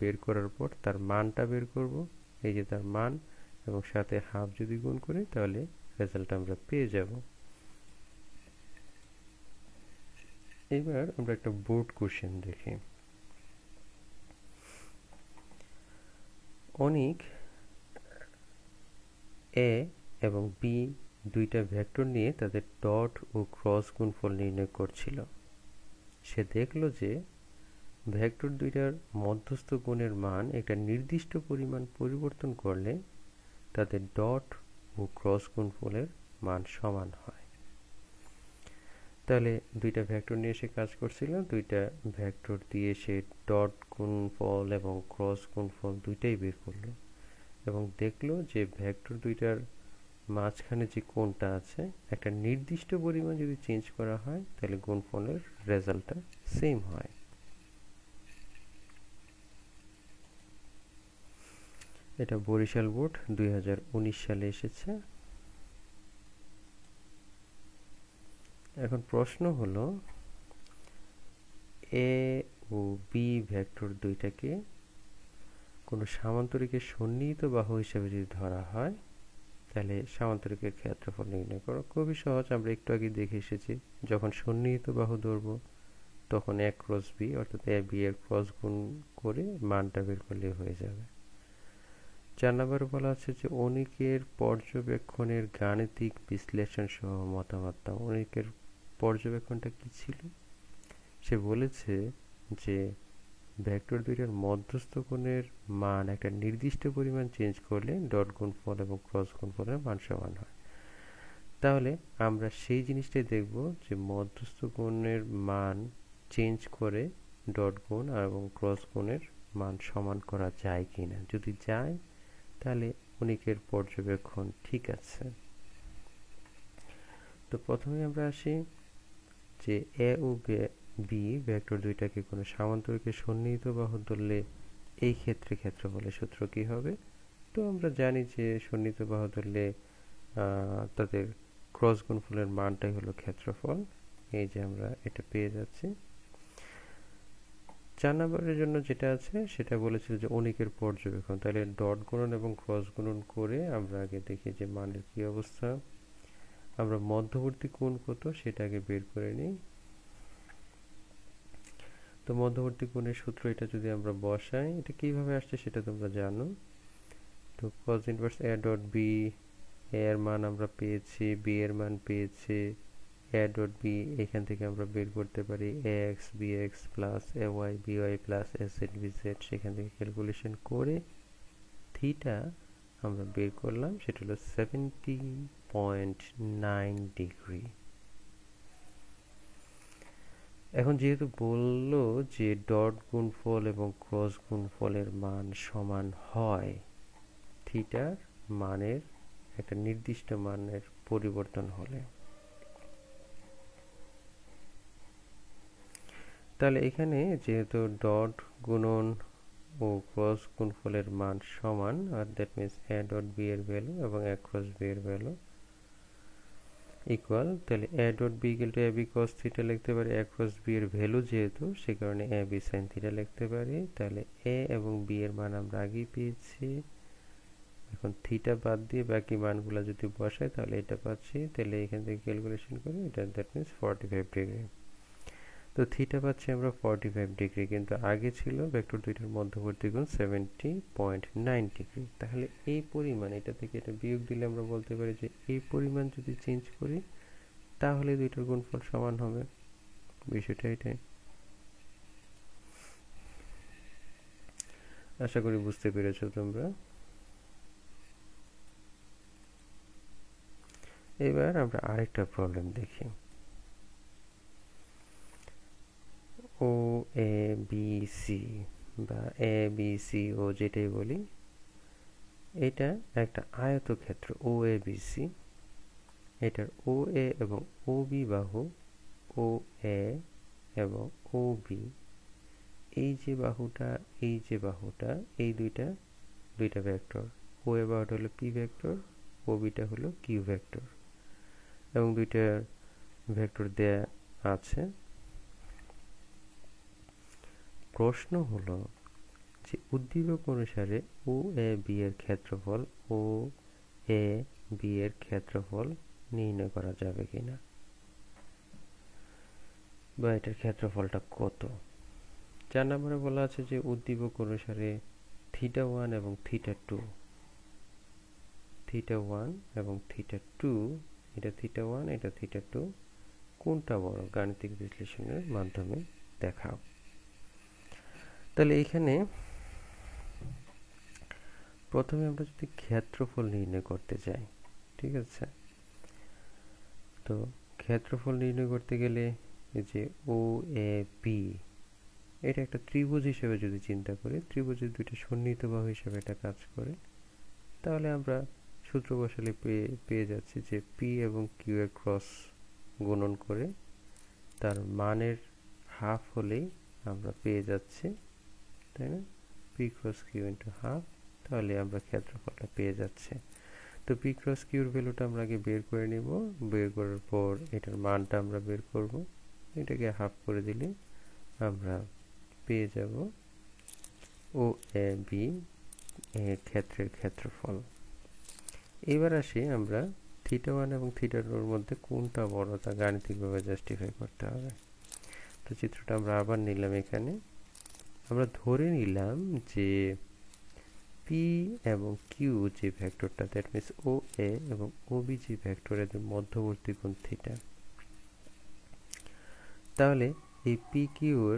বের করার পর তার মানটা বের করব, এই যে তার মান, এবং সাথে হাফ যদি গুণ করি তাহলে রেজাল্ট আমরা পেয়ে যাব। এবার আমরা একটা বোর্ড কোশ্চেন দেখি। অনিক এ এবং বি দুইটা ভেক্টর নিয়ে তাদের ডট ও ক্রস গুণফল নির্ণয় করছিল। সে দেখলো যে ভেক্টর দুইটার মধ্যস্থ গুণের মান একটা নির্দিষ্ট পরিমাণ পরিবর্তন করলে তাদের ডট ও ক্রস গুণফলের মান সমান হয়। তাহলে দুইটা ভেক্টর নিয়ে সে কাজ করছিল, দুইটা ভেক্টর দিয়ে সে ডট গুণফল এবং ক্রস গুণফল দুইটাই বের করলো এবং দেখলো যে ভেক্টর দুইটার মাঝখানে যে কোণটা আছে একটা নির্দিষ্ট পরিমাণ যদি চেঞ্জ করা হয় তাহলে গুণফলের রেজাল্টটা সেম হয়। এটা বরিশাল বোর্ড 2019 সালে এসেছে। এখন প্রশ্ন হলো এ ও বি ভেক্টর দুইটাকে কোনো সামান্তরিকের সন্নিহিত বাহু হিসেবে যদি ধরা হয় তাহলে সামান্তরিকের ক্ষেত্রফল নির্ণয় করো। খুবই সহজ, আমরা একটু আগে দেখে এসেছি যখন সন্নিহিত বাহু ধরবো তখন এ ক্রস বি অর্থাৎ এ বি এর ক্রস গুণ করে মানটা বের করলে হয়ে যাবে। 4 নম্বরে বলা আছে যে অনিকের পর্যবেক্ষণের গাণিতিক বিশ্লেষণ সহ মতামত দাও। অনিকের পর্যবেক্ষণটা কি ছিল? সে বলেছে যে ভেক্টর দুইটার মধ্যস্থ কোণের মান একটা নির্দিষ্ট পরিমাণ চেঞ্জ করলে ডট গুণফল এবং ক্রস গুণফলের মান সমান হয়। তাহলে আমরা সেই জিনিসটাই দেখব যে মধ্যস্থ কোণের মান চেঞ্জ করে ডট গুণ এবং ক্রস গুণের মান সমান করা যায় কিনা। যদি যায় তাহলে অনিকের পর্যবেক্ষণ ঠিক আছে। তো প্রথমে আমরা আসি যে এ ও বি ভেক্টর দুইটাকে কোনো সামান্তরিকের সন্নিহিত বাহু ধরলে এই ক্ষেত্রে ক্ষেত্রফলের সূত্র কি হবে? তো আমরা জানি যে সন্নিহিত বাহু ধরলে তাদের ক্রস গুণফলের মানটাই হলো ক্ষেত্রফল। এই যে আমরা এটা পেয়ে যাচ্ছি। 4 নম্বরের জন্য যেটা আছে সেটা বলেছিল যে অনিকের পর্যবেক্ষণ। তাহলে ডট গুণন এবং ক্রস গুণন করে আমরা আগে দেখি যে মানের কি অবস্থা। আমরা মধ্যবর্তী কোণ কত সেটা আগে বের করে নিই। তো মধ্যবর্তী কোণের সূত্র এটা যদি আমরা বসাই, এটা কিভাবে আসছে সেটা তোমরা জানো। তো cos inverse a dot b, a এর মান আমরা পেয়েছি, b এর মান পেয়েছি, a ডট b এখান থেকে আমরা বের করতে পারি ax bx plus ay by plus az bz। সেখান থেকে ক্যালকুলেশন করে থিটা আমরা বের করলাম, সেটা হলো 70.9 ডিগ্রি। এখন যেহেতু বললো যে ডট গুণফল এবং ক্রস গুণফলের মান সমান হয় থিটার মানের একটা নির্দিষ্ট মানের পরিবর্তন হলে, তাহলে এখানে যেহেতু ডট গুণন ও ক্রস গুণফলের মান সমান, আর that means A dot B এর ভ্যালু এবং এ ক্রস বি এর ভ্যালু ইকুয়াল, তাহলে A dot B equal to A B cos theta লিখতে পারি। এ ক্রস বি এর ভ্যালু যেহেতু সে কারণে এ বি সাইন থিটা লিখতে পারি। তাহলে এ এবং বি এর মান আমরা আগেই পেয়েছি। এখন থিটা বাদ দিয়ে বাকি মানগুলো যদি বসাই তাহলে এটা পাচ্ছি। তাহলে এখান থেকে ক্যালকুলেশন করি, এটা দ্যাট মিন্স 45 ডিগ্রি। তো থিটা পাচ্ছি আমরা 45 ডিগ্রি, কিন্তু আগে ছিল ভেক্টর দুইটার মধ্যবর্তী কোণ 70.9 ডিগ্রি। তাহলে এই পরিমাণ, এটা থেকে এটা বিয়োগ দিলে আমরা বলতে পারি যে এই পরিমাণ যদি চেঞ্জ করি তাহলে দুইটার গুণফল সমান হবে। বিষয়টা এটাই। আশা করি বুঝতে পেরেছো তোমরা। এবার আমরা আরেকটা প্রবলেম দেখি। ও এ বি সি বা এ বি সি ও যেটাই বলি, এটা একটা আয়তক্ষেত্র ও এ বি সি। এটার ও এ এবং ও বি বাহু, ও এ এবং ও বি, এই যে বাহুটা এই যে বাহুটা, এই দুইটা ভেক্টর। ও এ বাহুটা হলো পি ভেক্টর, ও বিটা হলো কিউ ভেক্টর, এবং দুইটা ভেক্টর দেয়া আছে। প্রশ্ন হলো যে উদ্দীপক অনুসারে ও এ বি এর ক্ষেত্রফল ও এ বি এর ক্ষেত্রফল নির্ণয় করা যাবে কিনা, বা এটার ক্ষেত্রফলটা কত। 4 নম্বরে বলা আছে যে উদ্দীপক অনুসারে θ1 এবং θ2, θ1 এবং θ2, এটা θ1 এটা θ2, কোনটা বড় গাণিতিক বিশ্লেষণের মাধ্যমে দেখাও। তাহলে এখানে প্রথমে আমরা যদি ক্ষেত্রফল নির্ণয় করতে চাই, ঠিক আছে, তো ক্ষেত্রফল নির্ণয় করতে গেলে এই যে ও এ বি, এটা একটা ত্রিভুজ হিসেবে যদি চিন্তা করি, ত্রিভুজের দুইটা সন্নিহিত বাহু হিসেবে এটা কাজ করে, তাহলে আমরা সূত্র বসালে পেয়ে যাচ্ছি যে পি এবং কিউ এর ক্রস গুণন করে তার মানের হাফ হলেই আমরা পেয়ে যাচ্ছি, তাই না, P cross Q into half, তাহলে আমরা ক্ষেত্রফলটা পেয়ে যাচ্ছি। তো পি ক্রস কিউর ভ্যালুটা আমরা আগে বের করে নিব, বের করার পর এটার মানটা আমরা বের করব, এটাকে হাফ করে দিলে আমরা পেয়ে যাব ও এ বি এর ক্ষেত্রের ক্ষেত্রফল। এবার আসি আমরা θ1 এবং θ2 মধ্যে কোনটা বড় তা গাণিতিকভাবে জাস্টিফাই করতে হবে। তো চিত্রটা আমরা আবার নিলাম, এখানে আমরা ধরে নিলাম যে পি এবং কিউ যে ভেক্টরটা, দ্যাট মিনস ও এ এবং ও বি যে ভেক্টর, এদের মধ্যবর্তী কোণ থিটা। তাহলে এই পি কিউর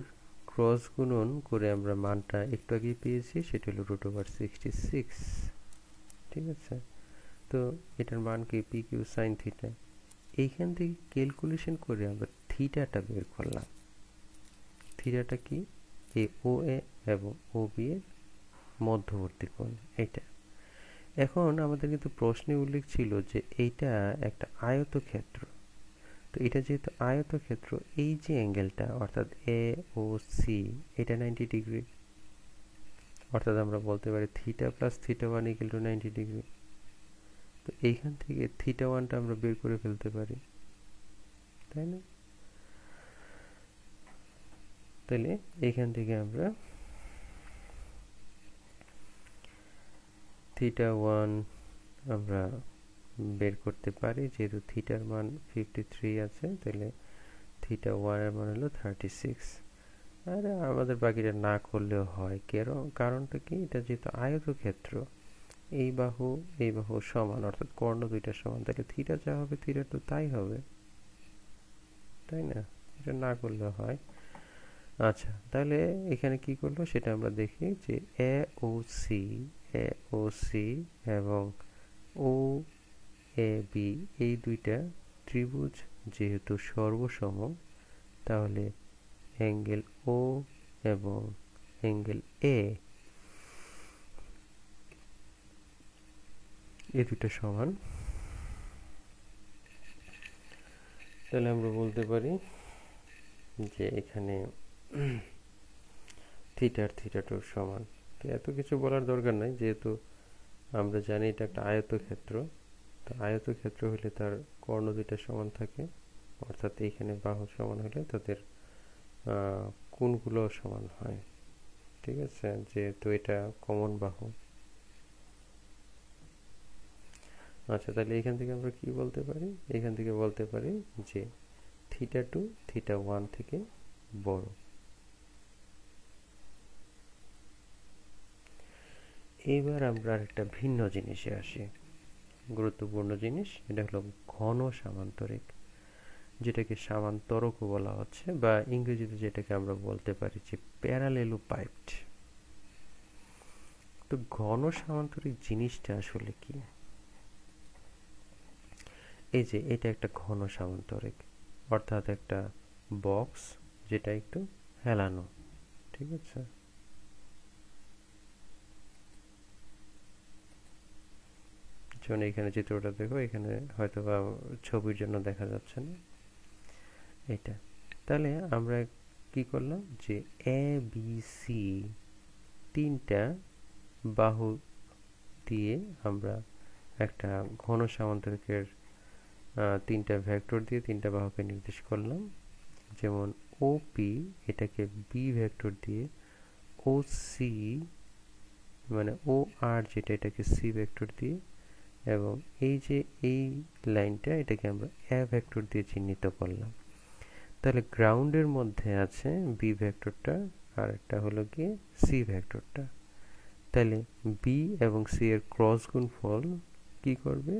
ক্রস গুণন করে আমরা মানটা একটু আগে পেয়েছি, সেটা হলো √66, ঠিক আছে। তো এটার মান কি, পি কিউ সাইন থিটা। এইখান থেকে ক্যালকুলেশন করে আমরা থিটাটা বের করলাম। থিটাটা কি, এই ও এ এবং ও বি এর মধ্যবর্তী কোণ এইটা। এখন আমাদের কিন্তু প্রশ্নে উল্লেখ ছিল যে এইটা একটা আয়তক্ষেত্র, তো এটা যেহেতু আয়তক্ষেত্র, এই যে অ্যাঙ্গেলটা অর্থাৎ এ ও সি, এটা 90 ডিগ্রি, অর্থাৎ আমরা বলতে পারি theta plus θ1 equal to 90 degree. তো এইখান থেকে θ1টা আমরা বের করে ফেলতে পারি, তাই না। তাহলে এইখান থেকে আমরা θ1 আমরা বের করতে পারি, যেহেতু থিটার মান 53 আছে, তাহলে θ1 এর মান হলো 36। আর আমাদের বাকিটা না করলেও হয়, কারণটা কি, এটা যেহেতু আয়তক্ষেত্র, এই বাহু সমান, অর্থাৎ কর্ণ দুইটা সমান, তাহলে থিটা যা হবে θ2 তাই হবে, তাই না, এটা না করলেও হয়। আচ্ছা, তাহলে এখানে কি করলো সেটা আমরা দেখি যে এ ও সি এবং ও এ বি, এই দুইটা ত্রিভুজ যেহেতু সর্বসম, তাহলে অ্যাঙ্গেল ও এবং অ্যাঙ্গেল এ, এই দুইটা সমান। তাহলে আমরা বলতে পারি যে এখানে θ2 সমান। তো এত কিছু বলার দরকার নাই, যেহেতু আমরা জানি এটা একটা আয়তক্ষেত্র, তো আয়তক্ষেত্র হলে তার কর্ণ দুইটা সমান থাকে, অর্থাৎ এইখানে বাহু সমান হলে তাদের কোণগুলো সমান হয়, ঠিক আছে, যেহেতু এটা কমন বাহু। আচ্ছা, তাহলে এখান থেকে আমরা কি বলতে পারি, এখান থেকে বলতে পারি যে θ2 θ1 থেকে বড়। এবার আমরা একটা ভিন্ন জিনিসে আসি, গুরুত্বপূর্ণ জিনিস, এটা হলো ঘন সামান্তরিক, যেটাকে সামান্তরকও বলা হচ্ছে, বা ইংরেজিতে যেটাকে আমরা বলতে পারি যে প্যারালেলোপাইপড। তো ঘন সামান্তরিক জিনিসটা আসলে কি, এই যে এটা একটা ঘন সামান্তরিক, অর্থাৎ একটা বক্স যেটা একটু হেলানো, ঠিক আছে। যেমন এখানে চিত্রটা দেখো, এখানে হয়তো বা ছবির জন্য দেখা যাচ্ছে না এটা। তাহলে আমরা কি করলাম যে এ বি সি তিনটা বাহু দিয়ে আমরা একটা ঘন সামান্তরিকের তিনটা ভেক্টর দিয়ে তিনটা বাহুকে নির্দেশ করলাম। যেমন ওপি, এটাকে বি ভেক্টর দিয়ে, ও সি মানে ও আর যেটা, এটাকে সি ভেক্টর দিয়ে, এবং এই যে এই লাইনটা, এটাকে আমরা এ ভেক্টর দিয়ে চিহ্নিত করলাম। তাহলে গ্রাউন্ডের মধ্যে আছে বি ভেক্টরটা, আর একটা হলো গিয়ে সি ভেক্টরটা। তাহলে বি এবং সি এর ক্রস গুণফল কি করবে?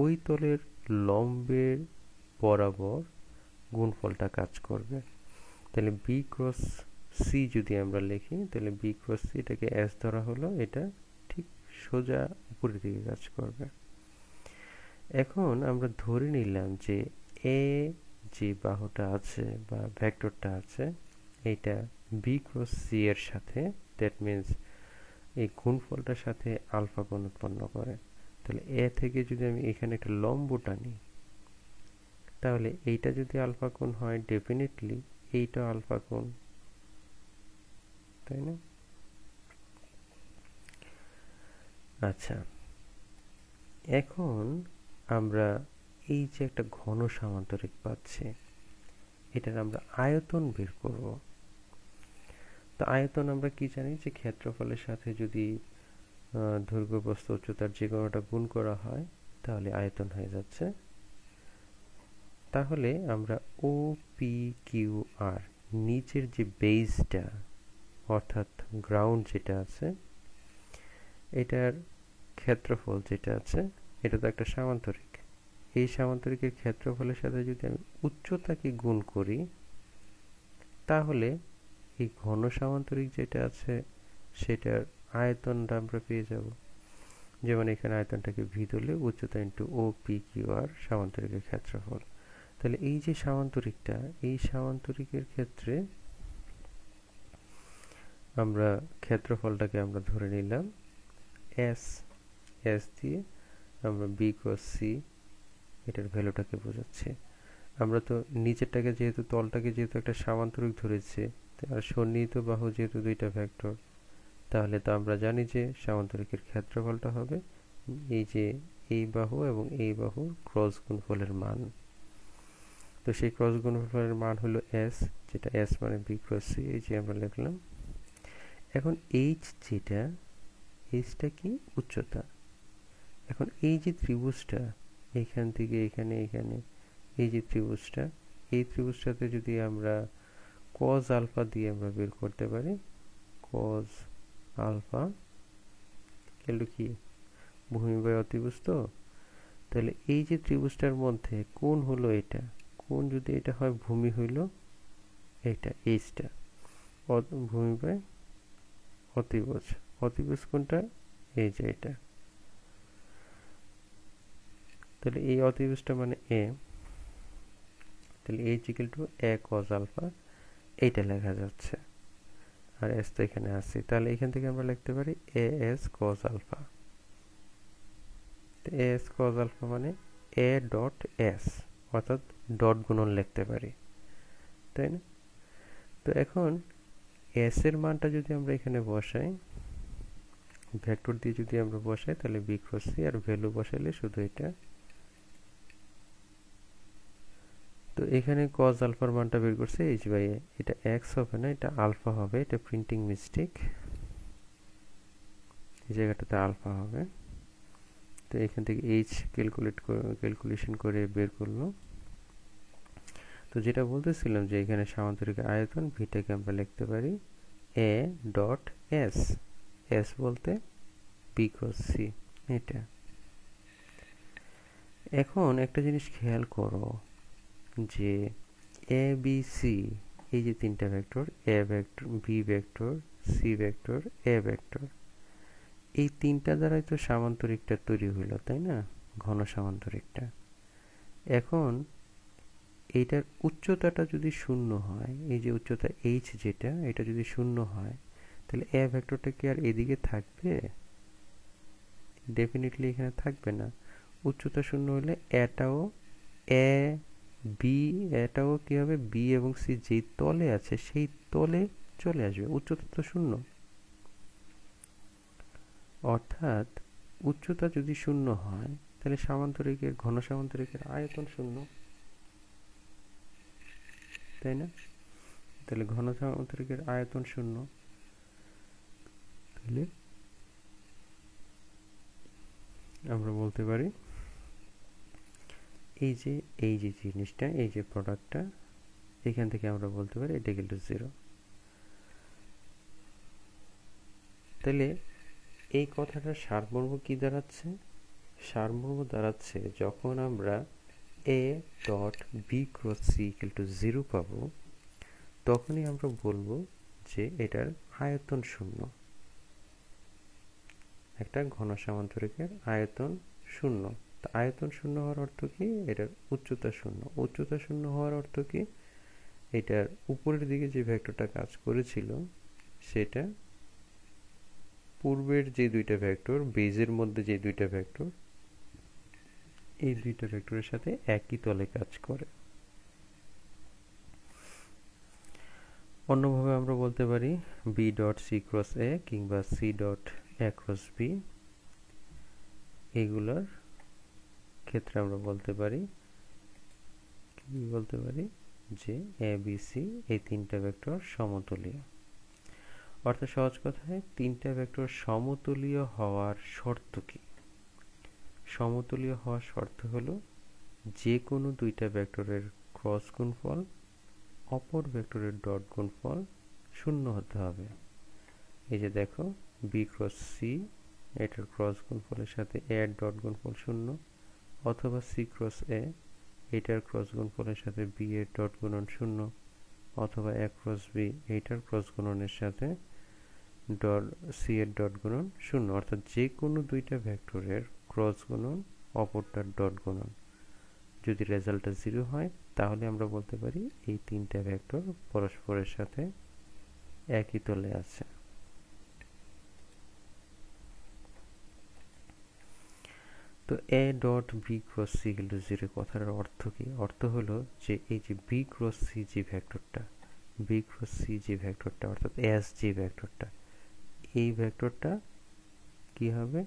ওই তলের লম্বের বরাবর গুণফলটা কাজ করবে। তাহলে বি ক্রস সি যদি আমরা লিখি, তাহলে বি ক্রস সি, এটাকে এস ধরা হলো, এটা ঠিক সোজা উপরের দিকে কাজ করবে। এখন আমরা ধরে নিলাম যে এ যে বাহুটা আছে বা ভেক্টরটা আছে, এটা বি ক্রস সি এর সাথে, দ্যাট মিন্স এই গুণফলটার সাথে আলফা কোণ উৎপন্ন করে। তাহলে এ থেকে যদি আমি এখানে একটা লম্ব টানি, তাহলে এইটা যদি আলফা কোণ হয়, ডেফিনেটলি এইটা আলফা কোণ, তাই না? আচ্ছা, এখন আমরা এই যে একটা ঘন সামান্তরিক পাচ্ছি, এটার আমরা আয়তন বের করব। তো আয়তন আমরা কি জানি, যে ক্ষেত্রফলের সাথে যদি দৈর্ঘ্য প্রস্থ উচ্চতার যে কোনোটা গুণ করা হয়, তাহলে আয়তন হয়ে যাচ্ছে। তাহলে আমরা ও পি কিউ আর, নিচের যে বেসটা অর্থাৎ গ্রাউন্ড যেটা আছে, এটার ক্ষেত্রফল যেটা আছে, এটা তো একটা সামান্তরিক। এই সামান্তরিকের ক্ষেত্রফলের সাথে যদি আমি উচ্চতাকে গুণ করি, তাহলে এই ঘন সামান্তরিক যেটা আছে সেটার আয়তনটা আমরা পেয়ে যাব। যেমন এখানে আয়তনটাকে ভি ধরলে উচ্চতা into O P Q R সামান্তরিকের ক্ষেত্রফল। তাহলে এই যে সামান্তরিকটা, এই সামান্তরিকের ক্ষেত্রে আমরা ক্ষেত্রফলটাকে আমরা ধরে নিলাম এস। এস দিয়ে আমরা বি ক্রস সি এটার ভ্যালুটাকে বোঝাচ্ছি। আমরা তো নিচেরটাকে যেহেতু, তলটাকে যেহেতু একটা সামান্তরিক ধরেছি, আর সন্নিহিত বাহু যেহেতু দুইটা ভেক্টর, তাহলে তো আমরা জানি যে সামান্তরিকের ক্ষেত্রফলটা হবে এই যে এই বাহু এবং এই বাহুর ক্রস গুণফলের মান। তো সেই ক্রস গুণফলের মান হলো এস, যেটা এস মানে বি ক্রস সি, এই যে আমরা লিখলাম। এখন এইচ যেটা, এইচটা কি? উচ্চতা। এখন এই যে ত্রিভুজটা, এইখান থেকে এখানে এখানে এই যে ত্রিভুজটা, এই ত্রিভুজটাতে যদি আমরা cos আলফা দিয়ে আমরা বের করতে পারি, cos আলফা এগুলো কি? ভূমি বাই অতিভুজ। তো তাহলে এই যে ত্রিভুজটার মধ্যে কোণ হলো এটা, কোণ যদি এটা হয়, ভূমি হইল এটা এইচটা, ভূমি বাই অতিভুজ। অতিভুজ কোণটা? এই যে এটা। তাহলে এই অতিভুজটা মানে এ, তাহলে H equal to A cos alpha, এইটা লেখা যাচ্ছে। আর এস তো এখানে আছে, তাহলে এখান থেকে আমরা লিখতে পারি A S cos alpha. A S cos alpha মানে এ ডট এস, অর্থাৎ ডট গুণন লিখতে পারি, তাই না? তো এখন এস এর মানটা যদি আমরা এখানে বসাই, ভেক্টর দিয়ে যদি আমরা বসাই, তাহলে বি ক্রস সি, আর ভ্যালু বসাইলে শুধু এটা। তো এখানে cos আলফার মানটা বের করছে এইচ বাই এ, এটা এক্স হবে না, এটা আলফা হবে, এটা প্রিন্টিং মিস্টেক, এই জায়গাটাতে আলফা হবে। তো এখান থেকে এইচ ক্যালকুলেশন করে বের করলো। তো যেটা বলতেছিলাম যে এখানে সামান্তরিক আয়তন ভিটাকে আমরা লিখতে পারি এ ডট এস, এস বলতে বি ক্রস সি, এটা। এখন একটা জিনিস খেয়াল করো যে এ বি সি, এই যে তিনটা vector, A vector, B vector, C vector, A vector, এই তিনটা দ্বারাই তো সামান্তরিকটা তৈরি হইল, তাই না? ঘন সামান্তরিকটা। এখন এইটার উচ্চতাটা যদি শূন্য হয়, এই যে উচ্চতা এইচ যেটা, এটা যদি শূন্য হয়, তাহলে এ ভেক্টরটা কি আর এদিকে থাকবে? ডেফিনেটলি এখানে থাকবে না। উচ্চতা শূন্য হলে এটাও, এ বি, এটাও কি হবে? বি এবং সি যেই তলে আছে সেই তলে চলে আসবে, উচ্চতা তো শূন্য। অর্থাৎ উচ্চতা যদি শূন্য হয়, তাহলে সামান্তরিকের, ঘন সামান্তরিকের আয়তন শূন্য, তাই না? তাহলে ঘন সামান্তরিকের আয়তন শূন্য, তাহলে আমরা বলতে পারি এই যে জিনিসটা, এই যে প্রোডাক্টটা, এখান থেকে আমরা বলতে পারি এটা ইকুয়াল টু 0। তাহলে এই কথাটার সারমর্ম কি দাঁড়াচ্ছে? সারমর্ম দাঁড়াচ্ছে যখন আমরা a dot B cross C equal to 0 পাবো, তখনই আমরা বলবো যে এটার আয়তন শূন্য। একটা ঘন সামান্তরিকের আয়তন শূন্য। তা আয়তন শূন্য হওয়ার অর্থ কি? এটার উচ্চতা শূন্য। উচ্চতা শূন্য হওয়ার অর্থ কি? এটার উপরের দিকে যে ভেক্টরটা কাজ করেছিল সেটা পূর্বের যে দুইটা ভেক্টর, বেজের মধ্যে যে দুইটা ভেক্টর, এই দুইটা ভেক্টরের সাথে একই তলে কাজ করে। অন্যভাবে আমরা বলতে পারি B dot C cross A কিংবা C dot A cross B, এগুলোর ক্ষেত্রে আমরা বলতে পারি যে এ বি সি এই তিনটা ভেক্টর সমতলীয়। অর্থাৎ সহজ কথায় তিনটা ভেক্টর সমতলীয় হওয়ার শর্ত কি? সমতলীয় হওয়ার শর্ত হলো যে কোনো দুইটা ভেক্টরের ক্রস গুণফল অপর ভেক্টরের ডট গুণফল শূন্য হতে হবে। এই যে দেখো বি ক্রস সি, এটার ক্রস গুণফলের সাথে এ এর ডট গুণফল শূন্য, অথবা সি ক্রস এ, এটার ক্রস গুণফলের সাথে বি এর ডট গুণন শূন্য, অথবা এ ক্রস বি, এইটার ক্রস গুণনের সাথে সি এর ডট গুণন শূন্য। অর্থাৎ যে কোনো দুইটা ভেক্টরের ক্রস গুণন অপরটার ডট গুণন যদি রেজাল্টটা 0 হয়, তাহলে আমরা বলতে পারি এই তিনটা ভেক্টর পরস্পরের সাথে একই তলে আছে। তো A dot B cross C equal to 0 কথাটার অর্থ কি? অর্থ হলো যে এই যে বি ক্রস সি যে ভেক্টরটা অর্থাৎ এস যে ভেক্টরটা, এই ভেক্টরটা কি হবে?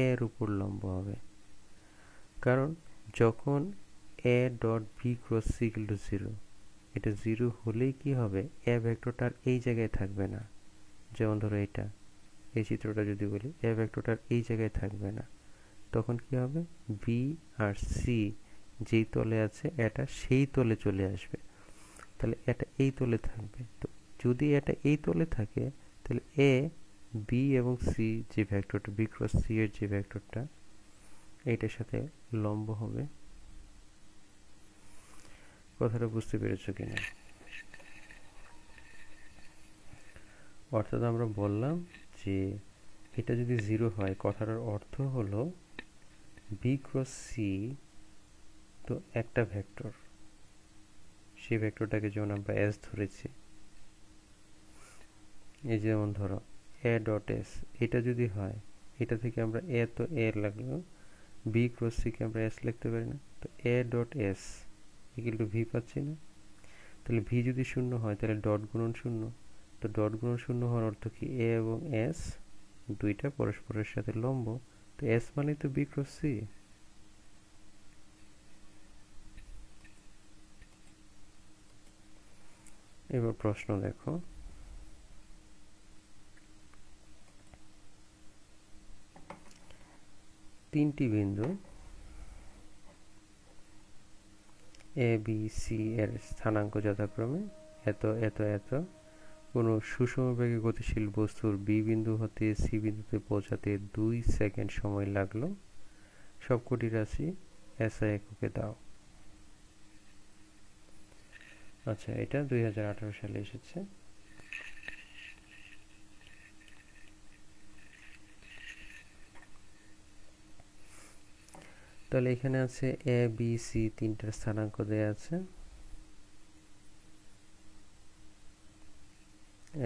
এর উপর লম্ব হবে। কারণ যখন A dot B cross C equal to 0, এটা 0 হলেই কি হবে? এ ভেক্টরটার এই জায়গায় থাকবে না। যেমন ধরো এটা, এই চিত্রটা যদি বলি, এ ভেক্টরটার এই জায়গায় থাকবে না। তখন কি হবে? বি আর সি যেই তলে আছে এটা সেই তলে চলে আসবে। তাহলে এটা এই তলে থাকবে। তো যদি এটা এই তলে থাকে, তাহলে এ বি এবং সি যে ভেক্টরটা, বি ক্রস সি এর যে ভেক্টরটা, এইটার সাথে লম্ব হবে। কথাটা বুঝতে পেরেছো কিনা? অর্থাৎ আমরা বললাম যে এটা যদি 0 হয়, কথাটার অর্থ হলো বি ক্রস সি তো একটা ভেক্টর, সেই ভেক্টরটাকে যেমন আমরা এস ধরেছি, এই যেমন ধরো এ ডট এস, এটা যদি হয়, এটা থেকে আমরা এ তো এ লাগলো, বি ক্রস সি কে আমরা এস লিখতে পারি না? তো A dot S equal to V পাচ্ছি না? তাহলে ভি যদি শূন্য হয় তাহলে ডট গুণন শূন্য। তো ডট গুণন শূন্য হওয়ার অর্থ কি? এ এবং এস দুইটা পরস্পরের সাথে লম্ব। তো এস মানে তো বি ক্রস সি। এবার প্রশ্ন দেখো, তিনটি বিন্দু এ বি সি এর স্থানাঙ্ক যথাক্রমে এত এত এত। কোনো সুষমবেগে গতিশীল বস্তুর বি বিন্দু হতে সি বিন্দুতে পৌঁছাতে 2 সেকেন্ড সময় লাগলো। সবকটি রাশি এসআই এককে দাও। আচ্ছা, এটা 2018 সালে এসেছে। তাহলে এখানে আছে এ বি সি তিনটার স্থানাঙ্ক দেয়া আছে।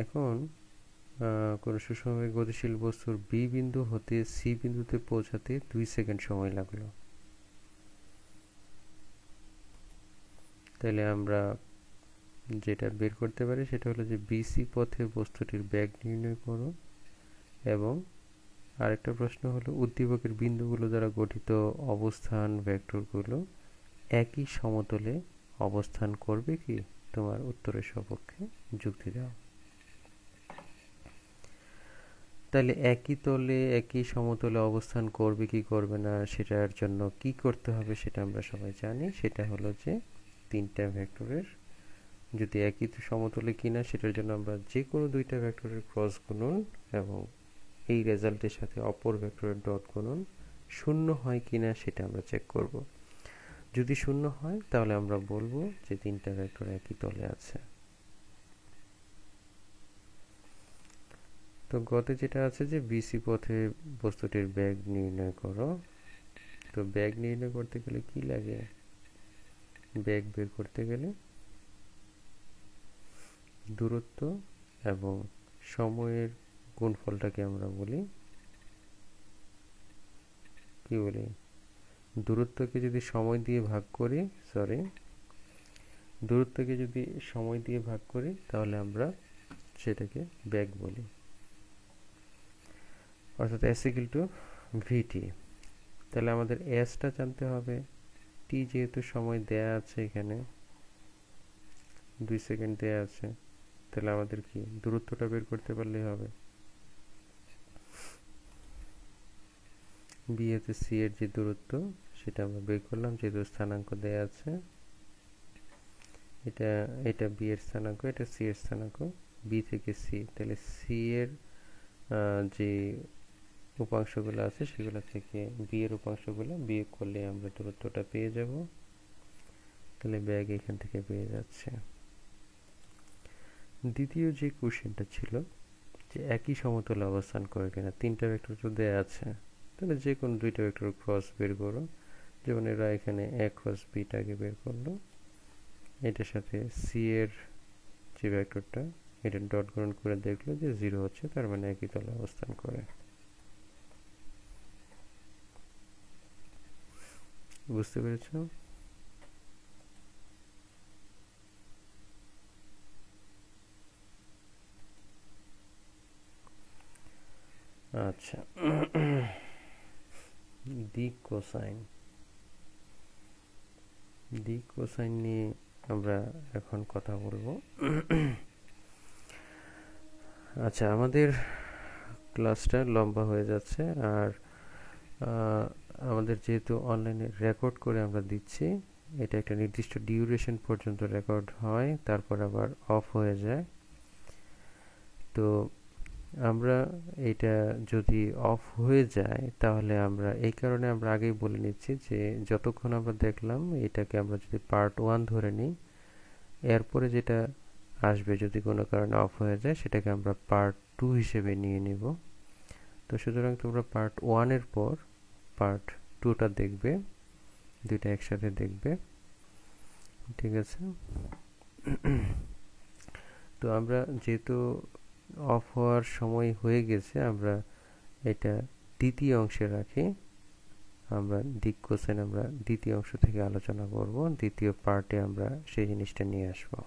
এখন কোনো সুষমভাবে গতিশীল বস্তুর বি বিন্দু হতে সি বিন্দুতে পৌঁছাতে 2 সেকেন্ড সময় লাগলো। তাহলে আমরা যেটা বের করতে পারি সেটা হলো যে বিসি পথে বস্তুটির বেগ নির্ণয় করো, এবং আরেকটা প্রশ্ন হলো উদ্দীপকের বিন্দুগুলো দ্বারা গঠিত অবস্থান ভেক্টরগুলো একই সমতলে অবস্থান করবে কি? তোমার উত্তরের সপক্ষে যুক্তি দাও। তাহলে একই তলে একই সমতলে অবস্থান করবে কি করবে না সেটার জন্য কি করতে হবে সেটা আমরা সবাই জানি। সেটা হলো যে তিনটা ভেক্টরের যদি একই সমতলে কিনা সেটার জন্য আমরা যে কোনো দুইটা ভেক্টরের ক্রস গুণন এবং এই রেজাল্টের সাথে অপর ভেক্টরের ডট গুণন শূন্য হয় কিনা সেটা আমরা চেক করব। যদি শূন্য হয় তাহলে আমরা বলবো যে তিনটা ভেক্টর একই তলে আছে। তো গতে যেটা আছে যে বিসি পথে বস্তুটির বেগ নির্ণয় করো। তো বেগ নির্ণয় করতে গেলে কি লাগে? বেগ বের করতে গেলে দূরত্ব এবং সময়ের গুণফলটাকে আমরা বলি কি বলি? দূরত্বকে যদি সময় দিয়ে ভাগ করি দূরত্বকে যদি সময় দিয়ে ভাগ করি তাহলে আমরা সেটাকে বেগ বলি, অর্থাৎ s = vt। তাহলে আমাদের s টা জানতে হবে। t যেহেতু সময় দেয়া আছে, এখানে 2 সেকেন্ড দেয়া আছে, তাহলে আমাদের কি দূরত্বটা বের করতে পারলেই হবে। b হচ্ছে c এর যে দূরত্ব সেটা আমরা বের করলাম, যেহেতু স্থানাঙ্ক দেয়া আছে। এটা b এর স্থানাঙ্ক, এটা c এর স্থানাঙ্ক। b থেকে c, তাহলে c এর যে উপাংশগুলো আছে সেগুলো থেকে b এর উপাংশগুলো বিয়োগ করলে আমরা দূরত্বটা পেয়ে যাব। তাহলে ব্যাগ এখান থেকে পেয়ে যাচ্ছে। দ্বিতীয় যে কোশ্চেনটা ছিল যে একই সমতলে অবস্থান করে কিনা, তিনটা ভেক্টর তো দেয়া আছে, তাহলে যে কোনো দুইটা ভেক্টর ক্রস বের করো। যেমন এরা এখানে a ক্রস b টাকে বের করলো, এটার সাথে c এর যে ভেক্টরটা এটা ডট গুণন করে দেখলো যে 0 হচ্ছে, তার মানে একই তলে অবস্থান করে। বুঝতে পেরেছো? আচ্ছা, দিক কোসাইন নিয়ে আমরা এখন কথা বলবো। আচ্ছা, আমাদের ক্লাসটা লম্বা হয়ে যাচ্ছে, আর আমাদের যেহেতু অনলাইনে রেকর্ড করে আমরা দিচ্ছি, এটা একটা নির্দিষ্ট ডিউরেশন পর্যন্ত রেকর্ড হয়, তারপর আবার অফ হয়ে যায়। তো আমরা এটা যদি অফ হয়ে যায় তাহলে আমরা এই কারণে আমরা আগেই বলে নিচ্ছি যে যতক্ষণ আমরা দেখলাম এটাকে আমরা যদি পার্ট 1 ধরে নিই, এরপরে যেটা আসবে যদি কোনো কারণে অফ হয়ে যায় সেটাকে আমরা পার্ট 2 হিসেবে নিয়ে নিব। তো সুতরাং তোমরা পার্ট 1 এর পর পার্ট 2টা দেখবে, দুইটা একসাথে দেখবে, ঠিক আছে? তো আমরা যেহেতু অফ হওয়ার সময় হয়ে গেছে, আমরা এটা দ্বিতীয় অংশে রাখি। আমরা দিক কোসাইন আমরা দ্বিতীয় অংশ থেকে আলোচনা করব, দ্বিতীয় পার্টে আমরা সেই জিনিসটা নিয়ে আসবো।